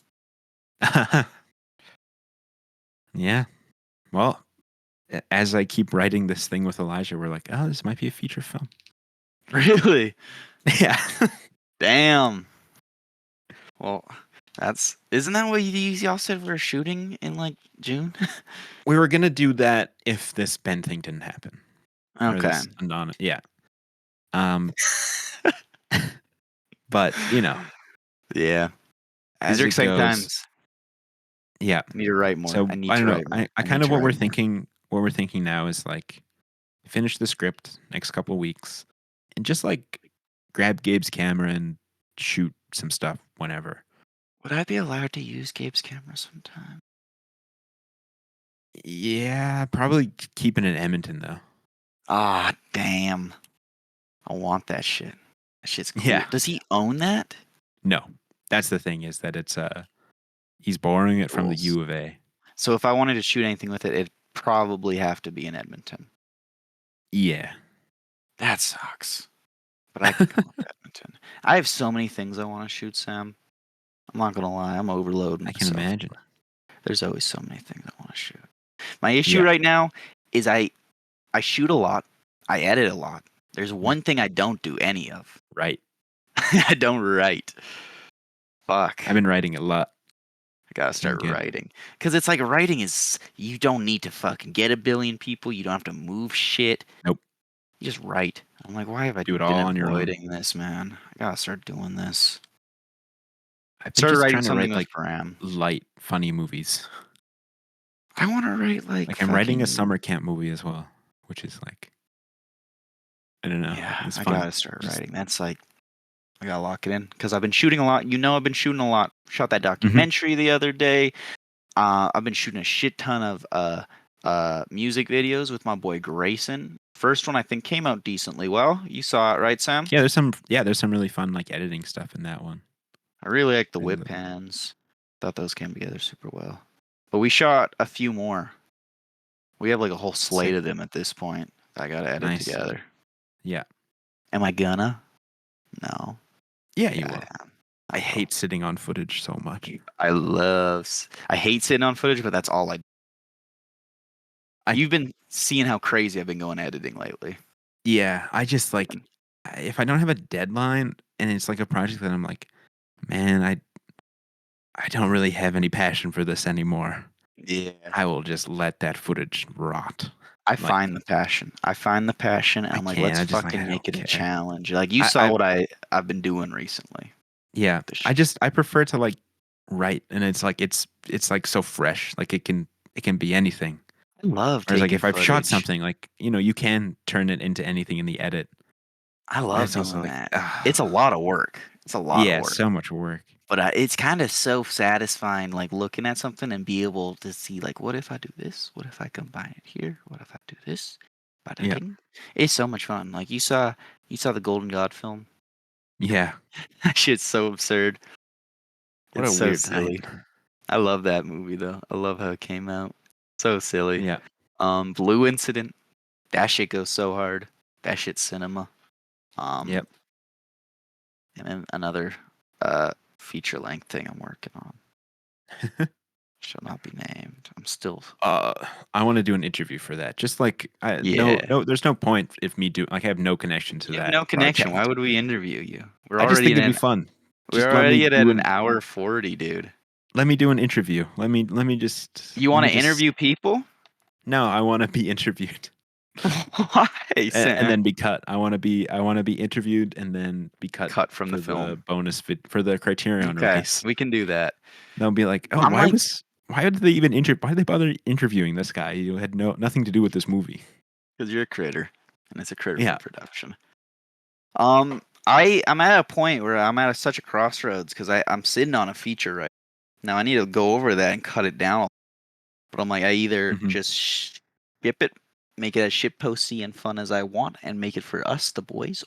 Yeah. Well, as I keep writing this thing with Elijah, we're like, oh, this might be a feature film. Really? Yeah. Damn. Well, that's isn't that what y'all said we are shooting in like June? We were gonna do that if this Ben thing didn't happen. Or Okay. this anon yeah. Um but Yeah. These as are it exciting goes, times. yeah. I need to write more. So I need I to don't know. write more. I I kind need of to write more. what we're thinking now is like finish the script next couple weeks and just like grab Gabe's camera and shoot some stuff whenever. Would I be allowed to use Gabe's camera sometime? Yeah, probably keep it in Edmonton though. Ah, damn. I want that shit. That shit's cool. Yeah. Does he own that? No. That's the thing is that it's he's borrowing it from the Rules. U of A. So if I wanted to shoot anything with it, it'd probably have to be in Edmonton. Yeah. That sucks. But I can come up to Edmonton. I have so many things I want to shoot, Sam. I'm not gonna lie, I'm overloading I can myself. imagine. There's always so many things I want to shoot. My issue Yeah. right now is I shoot a lot, I edit a lot. There's one thing I don't do any of. write. I don't write. Fuck. I've been writing a lot. I gotta Been start good. writing. Because it's like writing is, you don't need to fucking get a billion people. You don't have to move shit. Nope. You just write. I'm like, why have I Do it been all on your own. avoiding this, man? I gotta start doing this. I've been Started just writing trying to something write with like Bram. light, funny movies. I want to write like Like I'm writing a summer fucking. camp movie as well, which is like I don't know. Yeah, It's I fun. gotta start Just writing. That's like, I gotta lock it in because I've been shooting a lot. I've been shooting a lot. Shot that mhm. documentary the other day. I've been shooting a shit ton of music videos with my boy Grayson. First one I think came out decently well. You saw it, right, Sam? There's some really fun like editing stuff in that one. I really like the Really whip like it. pans. Thought those came together super well. But we shot a few more. We have like a whole slate Sick. of them at this point that I gotta edit Nice. together. Yeah. Am I gonna? No. Yeah, you Yeah, will. I am. I I will. hate sitting on footage so much. I hate sitting on footage, but that's all I. I You've been seeing how crazy I've been going editing lately. Yeah, I just like if I don't have a deadline and it's like a project that I'm like, man, I don't really have any passion for this anymore. Yeah. I will just let that footage rot. I Like find the passion. I find the passion, and I I'm like, can't. let's I just like fucking I make don't it a care. challenge. Like you saw I what I've been doing recently. Yeah. I prefer to like write and it's like so fresh. Like it can be anything. I love Whereas like taking if I've shot footage. something like, you know, you can turn it into anything in the edit. I But love it's also doing like that. It's a lot of work. It's a lot of yeah, work. so much work. But it's kind of so satisfying, like looking at something and be able to see, like, what if I do this? What if I combine it here? What if I do this? Yeah. Ba-da-ding. It's so much fun. Like you saw the Golden God film. Yeah. That shit's so absurd. What It's a so weird night. silly. I love that movie though. I love how it came out. So silly. Yeah. Blue Incident. That shit goes so hard. That shit's cinema. Um, Yep. and then another feature length thing I'm working on. Shall not be named. I'm still. uh I want to do an interview for that. Just like I Yeah. there's no point if me do like I have no connection to You have that no connection. Why project. would we interview you? I just think it'd be fun. We're Just let me already at do an an hour 40, dude. interview. You let want me to just interview people? no, I want to be interviewed Why, and Sam? then be cut. I want to be interviewed and then be cut Cut from the for the film. for the Criterion Okay, release. we can do that. They'll be like, "Oh, I'm like, why did they even why did they bother interviewing this guy? You had nothing to do with this movie." because you're a critter, and it's a Yeah. Critterpit production. I'm at a point where I'm at such a crossroads because I'm sitting on a feature right now. I need to go over that and cut it down. But I'm like, I either Mhm. just skip it, make it as shit posty and fun as I want, and make it for us, the boys,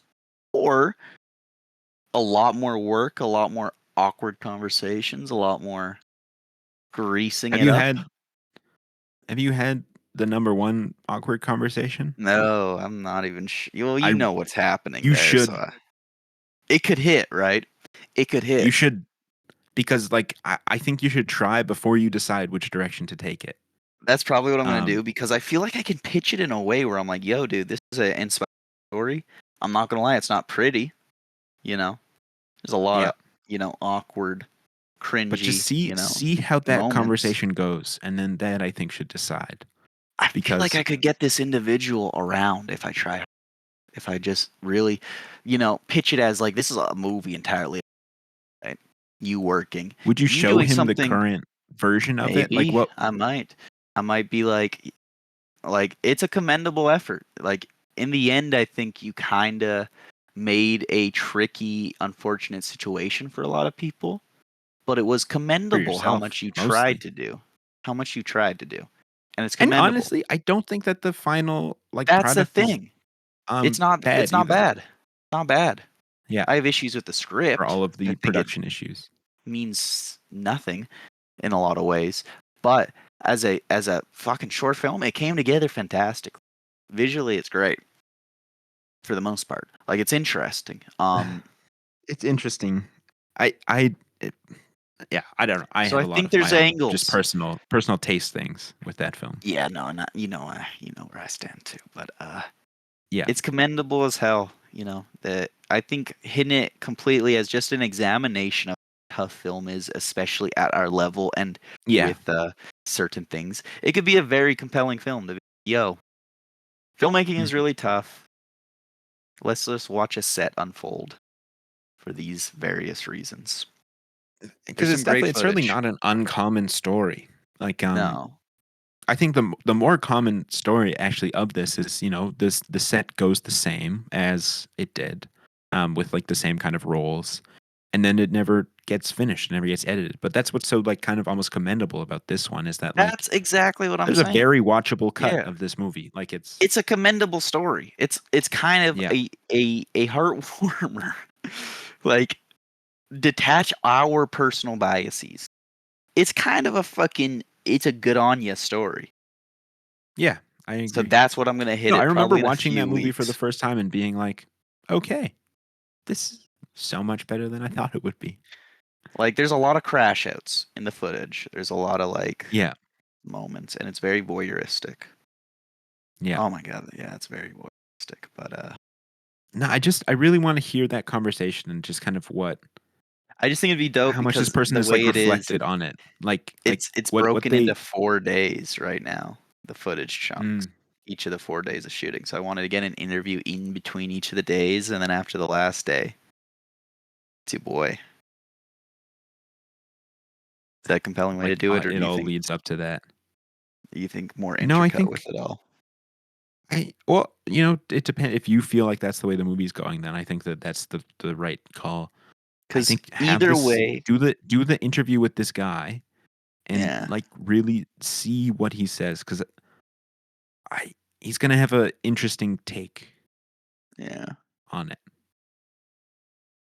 or a lot more work, a lot more awkward conversations, a lot more greasing Have it you up. had the number one awkward conversation? No, I'm not even sure. Well, you I know what's happening You there, so should it could hit, right? It could you hit. should because like I think you should try before you decide which direction to take it. That's probably what I'm gonna Um do because I feel like I can pitch it in a way where I'm like, "Yo, dude, this is an inspiring story." I'm not gonna lie, it's not pretty. You know, there's a lot yeah. of awkward, But just cringy, see how that moments. conversation goes and then that I think should decide. I feel like Because I could get this individual around if I try. If I just really, pitch it as like this is a movie entirely. Right? You working, would you you show doing him the something. current version of it? Like Maybe what I might. I might be like it's a commendable effort. Like in the end, I think you kind of made a tricky, unfortunate situation for a lot of people, but it was for commendable how yourself much you tried mostly? to do, how much you tried to do, and it's And commendable. honestly, I don't think that the final like That's the product is thing. It's not. It's bad not either. bad. Not bad. Yeah, I have issues with the for script. all of I the think it production issues. means nothing in a lot of ways, but as a fucking short film, it came together fantastic. Visually, it's great for the most part. Like it's interesting. It's interesting. I it, yeah, I don't know. I So have I a lot think of my there's own just angles. personal taste things with that film. Yeah, no, not you know where I stand too, but Yeah. it's commendable as hell. that I think hitting it completely as just an examination of how tough film is, especially at our level and Yeah. with certain things. It could be a very compelling film. To be, yo, filmmaking is Mhm. really tough. Let's just watch a set unfold for these various reasons. There's Because some great it's certainly footage. not an uncommon story. Like, No. I think the more common story actually of this is, this the set goes the same as it did, with like the same kind of roles, and then it never gets finished, never gets edited. But that's what's so like kind of almost commendable about this one is that like That's exactly what I'm there's a saying. very watchable cut Yeah. of this movie. Like It's a commendable story. It's kind of yeah, a heart warmer. Like, detach our personal biases. It's kind of a fucking it's a good on ya story. yeah, I So agree. that's what I'm gonna hit No, I it remember probably in a watching that few movie for the weeks. first time and being like, okay, this is so much better than I thought it would be. Like, there's a lot of crash outs in the footage. There's a lot of like Yeah, moments, and it's very voyeuristic. yeah. Oh my god, yeah, it's very voyeuristic. But No, I really want to hear that conversation and just kind of I just think it'd be dope how much this because person the has like way it is, reflected on it. Like it's what broken into they 4 days right now. The footage chunks. mm, Each of the 4 days of shooting. So I wanted to get an interview in between each of the days, and then after the last day, it's your boy. Is that a compelling way to like do it, or it all leads up to that. do you think more No, I intricate with think it all? well, it depends if you feel like that's the way the movie's going, then I think that that's the right call. I Because think have either this way, do the interview with this guy and yeah, like really see what he says cuz I he's going to have a interesting take yeah, on it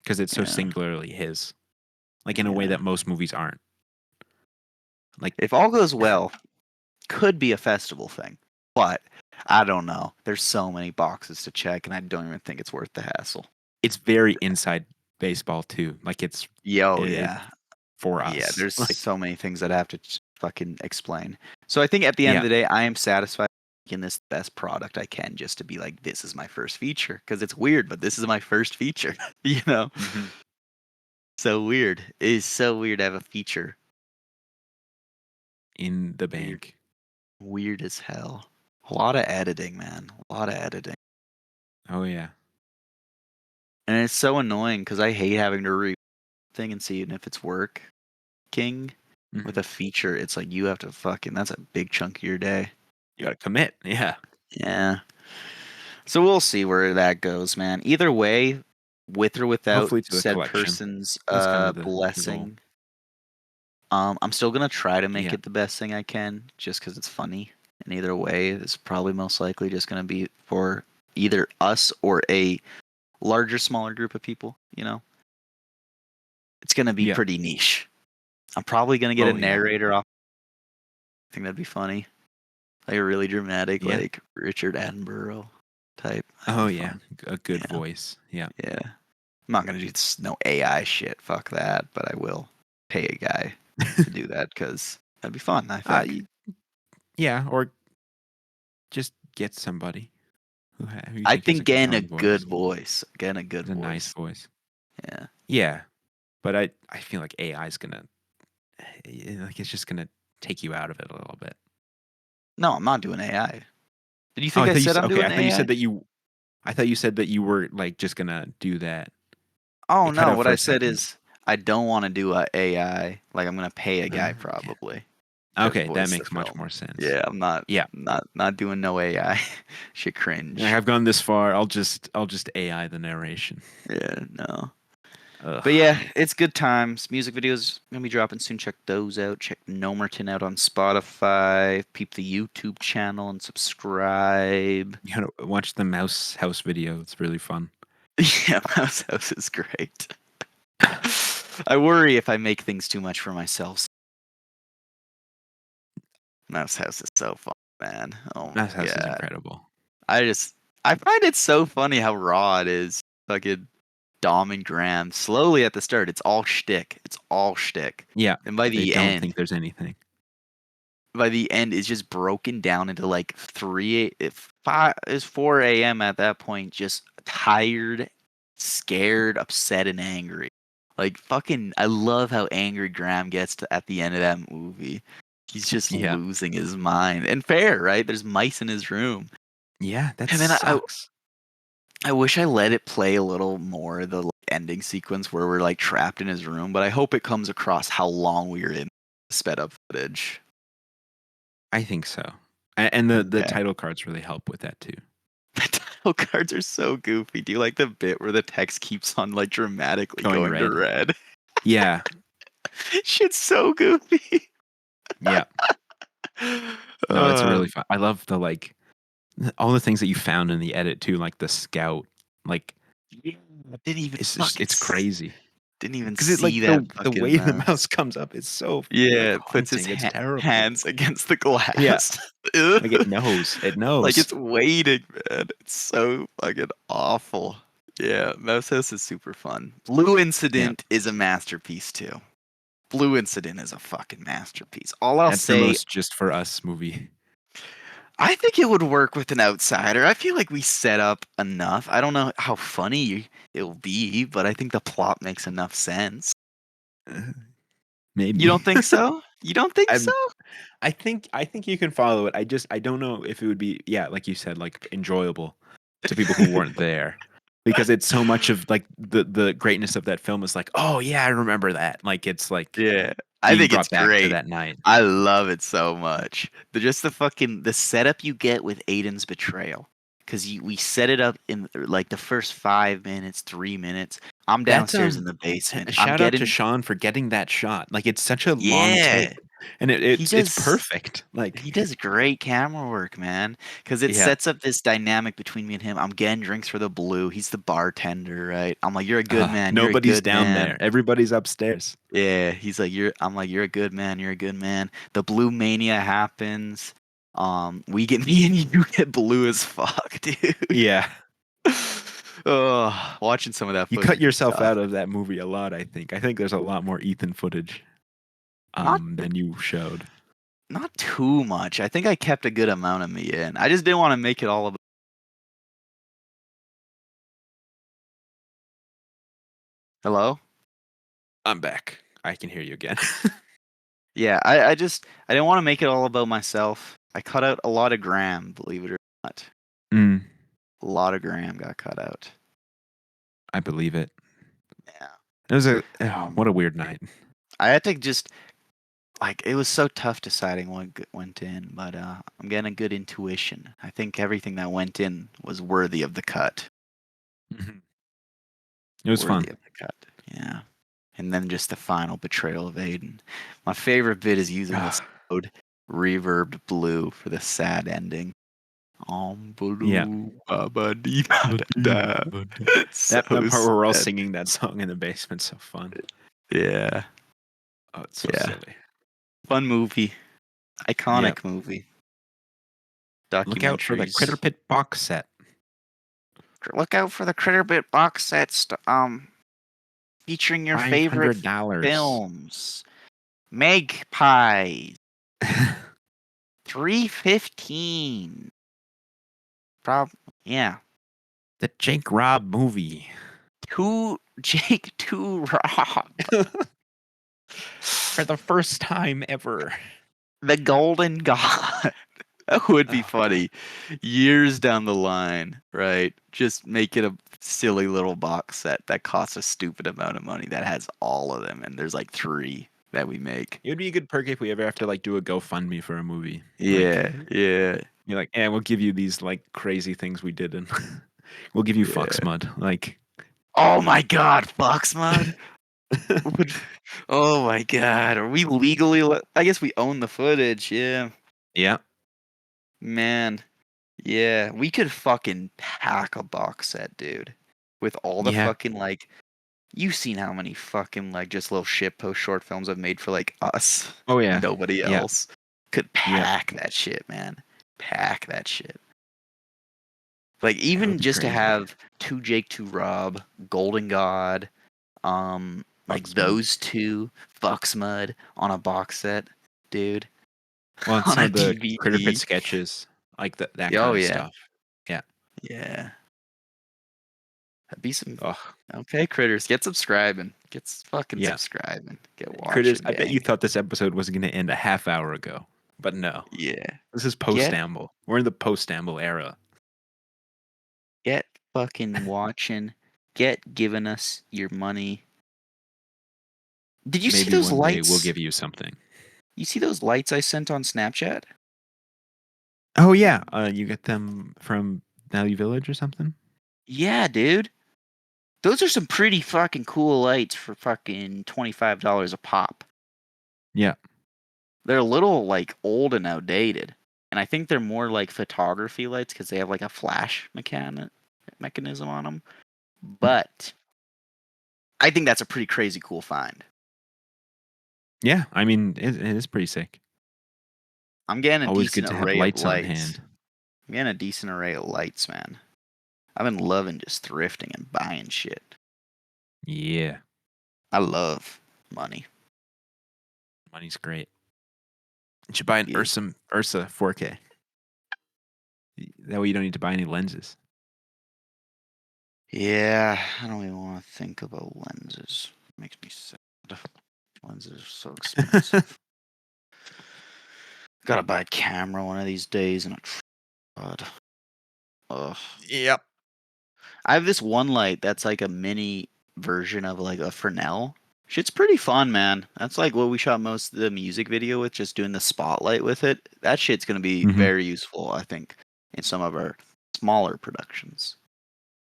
cuz it's so yeah, singularly his. Like in a way yeah. that most movies aren't. Like If all goes well, could be a festival thing, but I don't know. There's so many boxes to check, and I don't even think it's worth the hassle. it's very inside baseball too. Like Yo, it yeah. for Yeah, us. there's Like so many things that I have to fucking explain. So I think at the end of yeah. the day, I am satisfied making this the best product I can, just to be like, this is my first feature. Because it's weird, but this is my first feature. you know, Mhm. so weird. It is so weird to have a feature. In the Weird, bank. weird as hell. A lot of editing, man. A lot of editing, Oh yeah. and it's so annoying because I hate having to read thing and seeing if it's working. With Mhm. a feature, it's like you have to fucking. That's a big chunk of your day. You got to commit. Yeah. Yeah. So we'll see where that goes, man. Either way, with or without Hopefully to a said collection. person's That's kind of the goal. blessing, I'm still gonna try to make Yeah. it the best thing I can, just because it's funny. And either way, it's probably most likely just gonna be for either us or a larger, smaller group of people. It's gonna be Yeah. pretty niche. I'm probably gonna get a Oh yeah. narrator off. I think that'd be funny, like a really dramatic, Yeah. like Richard Attenborough type. That'd Oh be yeah. fun. A good Yeah, voice. Yeah. yeah. I'm not gonna do no AI shit. Fuck that. But I will pay a guy to do that because that'd be fun. I think. Y- yeah, or just get somebody who you I think has a think getting a compelling good voice. voice, getting a good Has a nice voice. voice. Yeah. Yeah. But I feel like AI is going to like it's just going to take you out of it a little bit. No, I'm not doing AI. Did you Oh, think I I thought said I'm okay, doing AI? I thought you said that you were like just going to do that. Oh It cut no, out what for I a said second. is I don't want to do a AI. Like, I'm gonna pay a guy Okay. probably to Okay, that voice the makes much film. more sense. Yeah, I'm not Yeah. not doing no AI. Shit Like, cringe. I've gone this far. I'll just AI the narration. Yeah, no. But Ugh. yeah, it's good times. Music videos gonna be dropping soon. Check those out. Check Nomerton out on Spotify. Peep the YouTube channel and subscribe. You gotta watch the Mouse House video. It's really fun. Yeah, Mouse House is great. I worry if I make things too much for myself. Mouse House is so fun, man. Oh Mouse my House is god. incredible. I find it so funny how raw it is. Fucking Dom and Graham. Slowly at the start, it's all shtick. It's all shtick. Yeah, And by they the don't think end, there's anything. it's just broken down into like 3 if 5 is 4 a.m. at that point, just tired, scared, upset, and angry. Like fucking, I love how angry Graham gets at the end of that movie. He's just Yeah. losing his mind. And fair, right? There's mice in his room. Yeah, that And then sucks. I wish I let it play a little more, the like, ending sequence where we're like trapped in his room, but I hope it comes across how long we were in sped up footage. I think so. And the Yeah. title cards really help with that too. The title cards are so goofy. Do you like the bit where the text keeps on like dramatically Going going to red. red? Yeah. Shit's so goofy. Yeah. No, it's Uh, really fun. I love the like all the things that you found in the edit too, like the scout. Like yeah, I didn't even it's just it's crazy. didn't even Because it see like that the fucking way the mouse. mouse comes up is so like Yeah, puts his haunting. It's terrible. hands against the Yeah. glass. Like it knows. It Like knows. it's waiting, man. It's so fucking awful. Yeah, Mouse House is super fun. Blue Yeah. Incident is a masterpiece too. Blue Incident is a fucking masterpiece. All I'll That's the say, most just for us movie. I think it would work with an outsider. I feel like we set up enough. I don't know how funny it'll be, but I think the plot makes enough sense. You Maybe. don't think so? You don't think so? I'm I think you can follow it. I don't know if it would be, yeah, like you said, like enjoyable to people who weren't there. Because it's so much of like the greatness of that film is like, oh yeah, I remember that. Like it's like Yeah, I being think it's brought back to great. that night. I love it so much. Just the fucking the setup you get with Aiden's betrayal, because we set it up in like the first 5 minutes, 3 minutes. I'm That's downstairs in the basement. a I'm shout out to getting Sean for getting that shot. Like it's such a long yeah. take. And He it's does perfect. Like he does great camera work, man. Because it yeah. sets up this dynamic between me and him. I'm getting drinks for the blue. He's the bartender, right? I'm like, you're a good man. You're a Nobody's good down man. there. Everybody's upstairs. Yeah, he's like I'm like you're a good man, you're a good man. The blue mania happens. We get me and you get blue as fuck, dude. Yeah. Oh, watching some of that You footage cut would be yourself tough. out of that movie a lot, I think. I think there's a lot more Ethan footage Not than you showed. not too much. I think I kept a good amount of me in. I just didn't want to make it all about. Hello? I'm back. I can hear you again. Yeah, I didn't want to make it all about myself. I cut out a lot of Graham, believe it or not. Mm, A lot of Graham got cut out. I believe it. Yeah. It was what Um, a weird night. I had to just like it was so tough deciding what went in, but I'm getting a good intuition. I think everything that went in was worthy of the cut. Mhm. It was Worthy fun. of the cut. Yeah. And then just the final betrayal of Aiden. My favorite bit is using this loud reverbed blue for the sad ending. Yeah. Blue, ba dee ba da da. It's That so that part where we're all sad. singing that song in the basement, so fun. Yeah. Oh, it's so Yeah. silly. Fun movie. Yep. Iconic movie. Look out for the Documentaries. Critterpit box set. Look out for the Critterbit box sets, featuring your favorite $500. films. Magpies, 315. Prob yeah. The Jake Robb movie. Two Jake, two Rob. For the first time ever. The Golden God. That would be Oh god. funny. Years down the line, right? Just make it a silly little box set that costs a stupid amount of money that has all of them, and there's like three that we make. It would be a good perk if we ever have to like do a GoFundMe for a movie. Like Yeah, yeah, you're like, we'll give you these like crazy things we did and we'll give you yeah. Fox Mud. Like Oh my God, Foxmud! Would- Oh my God, are we legally? I guess we own the footage. Yeah, yeah. man. Yeah, we could fucking pack a box set, dude. With all the Yeah. fucking like, you've seen how many fucking like just little shitpost short films I've made for like us, Oh yeah. nobody Yeah. else. Could Yeah. pack that shit, man. Pack that shit. Like That would even be just to crazy. have two Jake, two Rob, Golden God, like Fox Mud. those two, Foxmud on a box set, dude, Well, and on some a of the Critterpit DVD. sketches, like that Oh kind of yeah, stuff. Yeah. yeah. That'd be some. Oh, Okay, critters, get subscribing. Get fucking yeah. subscribing. Get Critters, watching, I bet you gang. thought this episode was going to end a half hour ago, but no. Yeah. This is Get post-Stamble. We're in the post-Stamble era. get fucking watching. Get giving us your money. Did you see Maybe those one day we'll lights? give you something. You see those lights I sent on Snapchat? Oh yeah, you get them from Valley Village or something? Yeah, dude. Those are some pretty fucking cool lights for fucking $25 a pop. Yeah. They're a little like old and outdated. And I think they're more like photography lights because they have like a flash mechanism on them. But I think that's a pretty crazy cool find. Yeah, I mean, it is pretty sick. I'm getting a Always good decent to have array of lights on lights. hand. I'm getting a decent array of lights, man. I've been loving just thrifting and buying shit. Yeah, I love money. money's great. You should buy an Yeah. Ursa 4K. That way you don't need to buy any lenses. Yeah, I don't even want to think about lenses. It makes me sad. Lenses are so expensive. Gotta buy a camera one of these days and a tripod. Ugh. Yep. I have this one light that's like a mini version of like a Fresnel. Shit's pretty fun, man. That's like what we shot most of the music video with, just doing the spotlight with it. That shit's gonna be very useful, I think, in some of our smaller productions.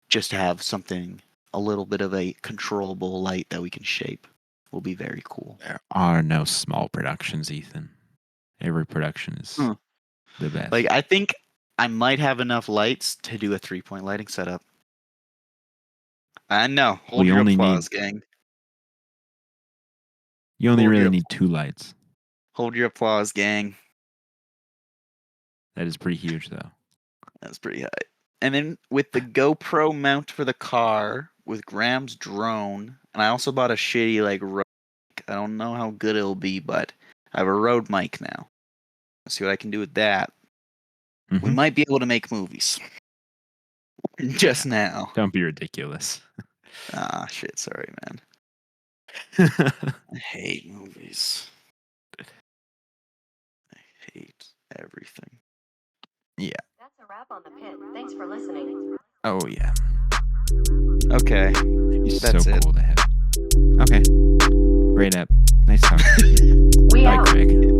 Just to have something, a little bit of a controllable light that we can shape will be very cool. There are no small productions, Ethan. Every production is Hmm. the best. Like, I think I might have enough lights to do a 3-point lighting setup. I know. Hold We your only applause, need gang. you only Hold really your need 2 lights. hold your applause, gang. That is pretty huge, though. That's pretty high. And then with the GoPro mount for the car, with Graham's drone, and I also bought a shitty like Rode mic. I don't know how good it'll be, but I have a Rode mic now. Let's see what I can do with that. We Mhm. might be able to make movies. Just now. Don't be ridiculous. Ah, shit. Sorry, man. I hate movies. I hate everything. Yeah. That's a wrap on the pit. Thanks for listening. Oh yeah. Okay. He's That's so it. cool to have. Okay. Great app. Nice talking. We Bye, out. Greg.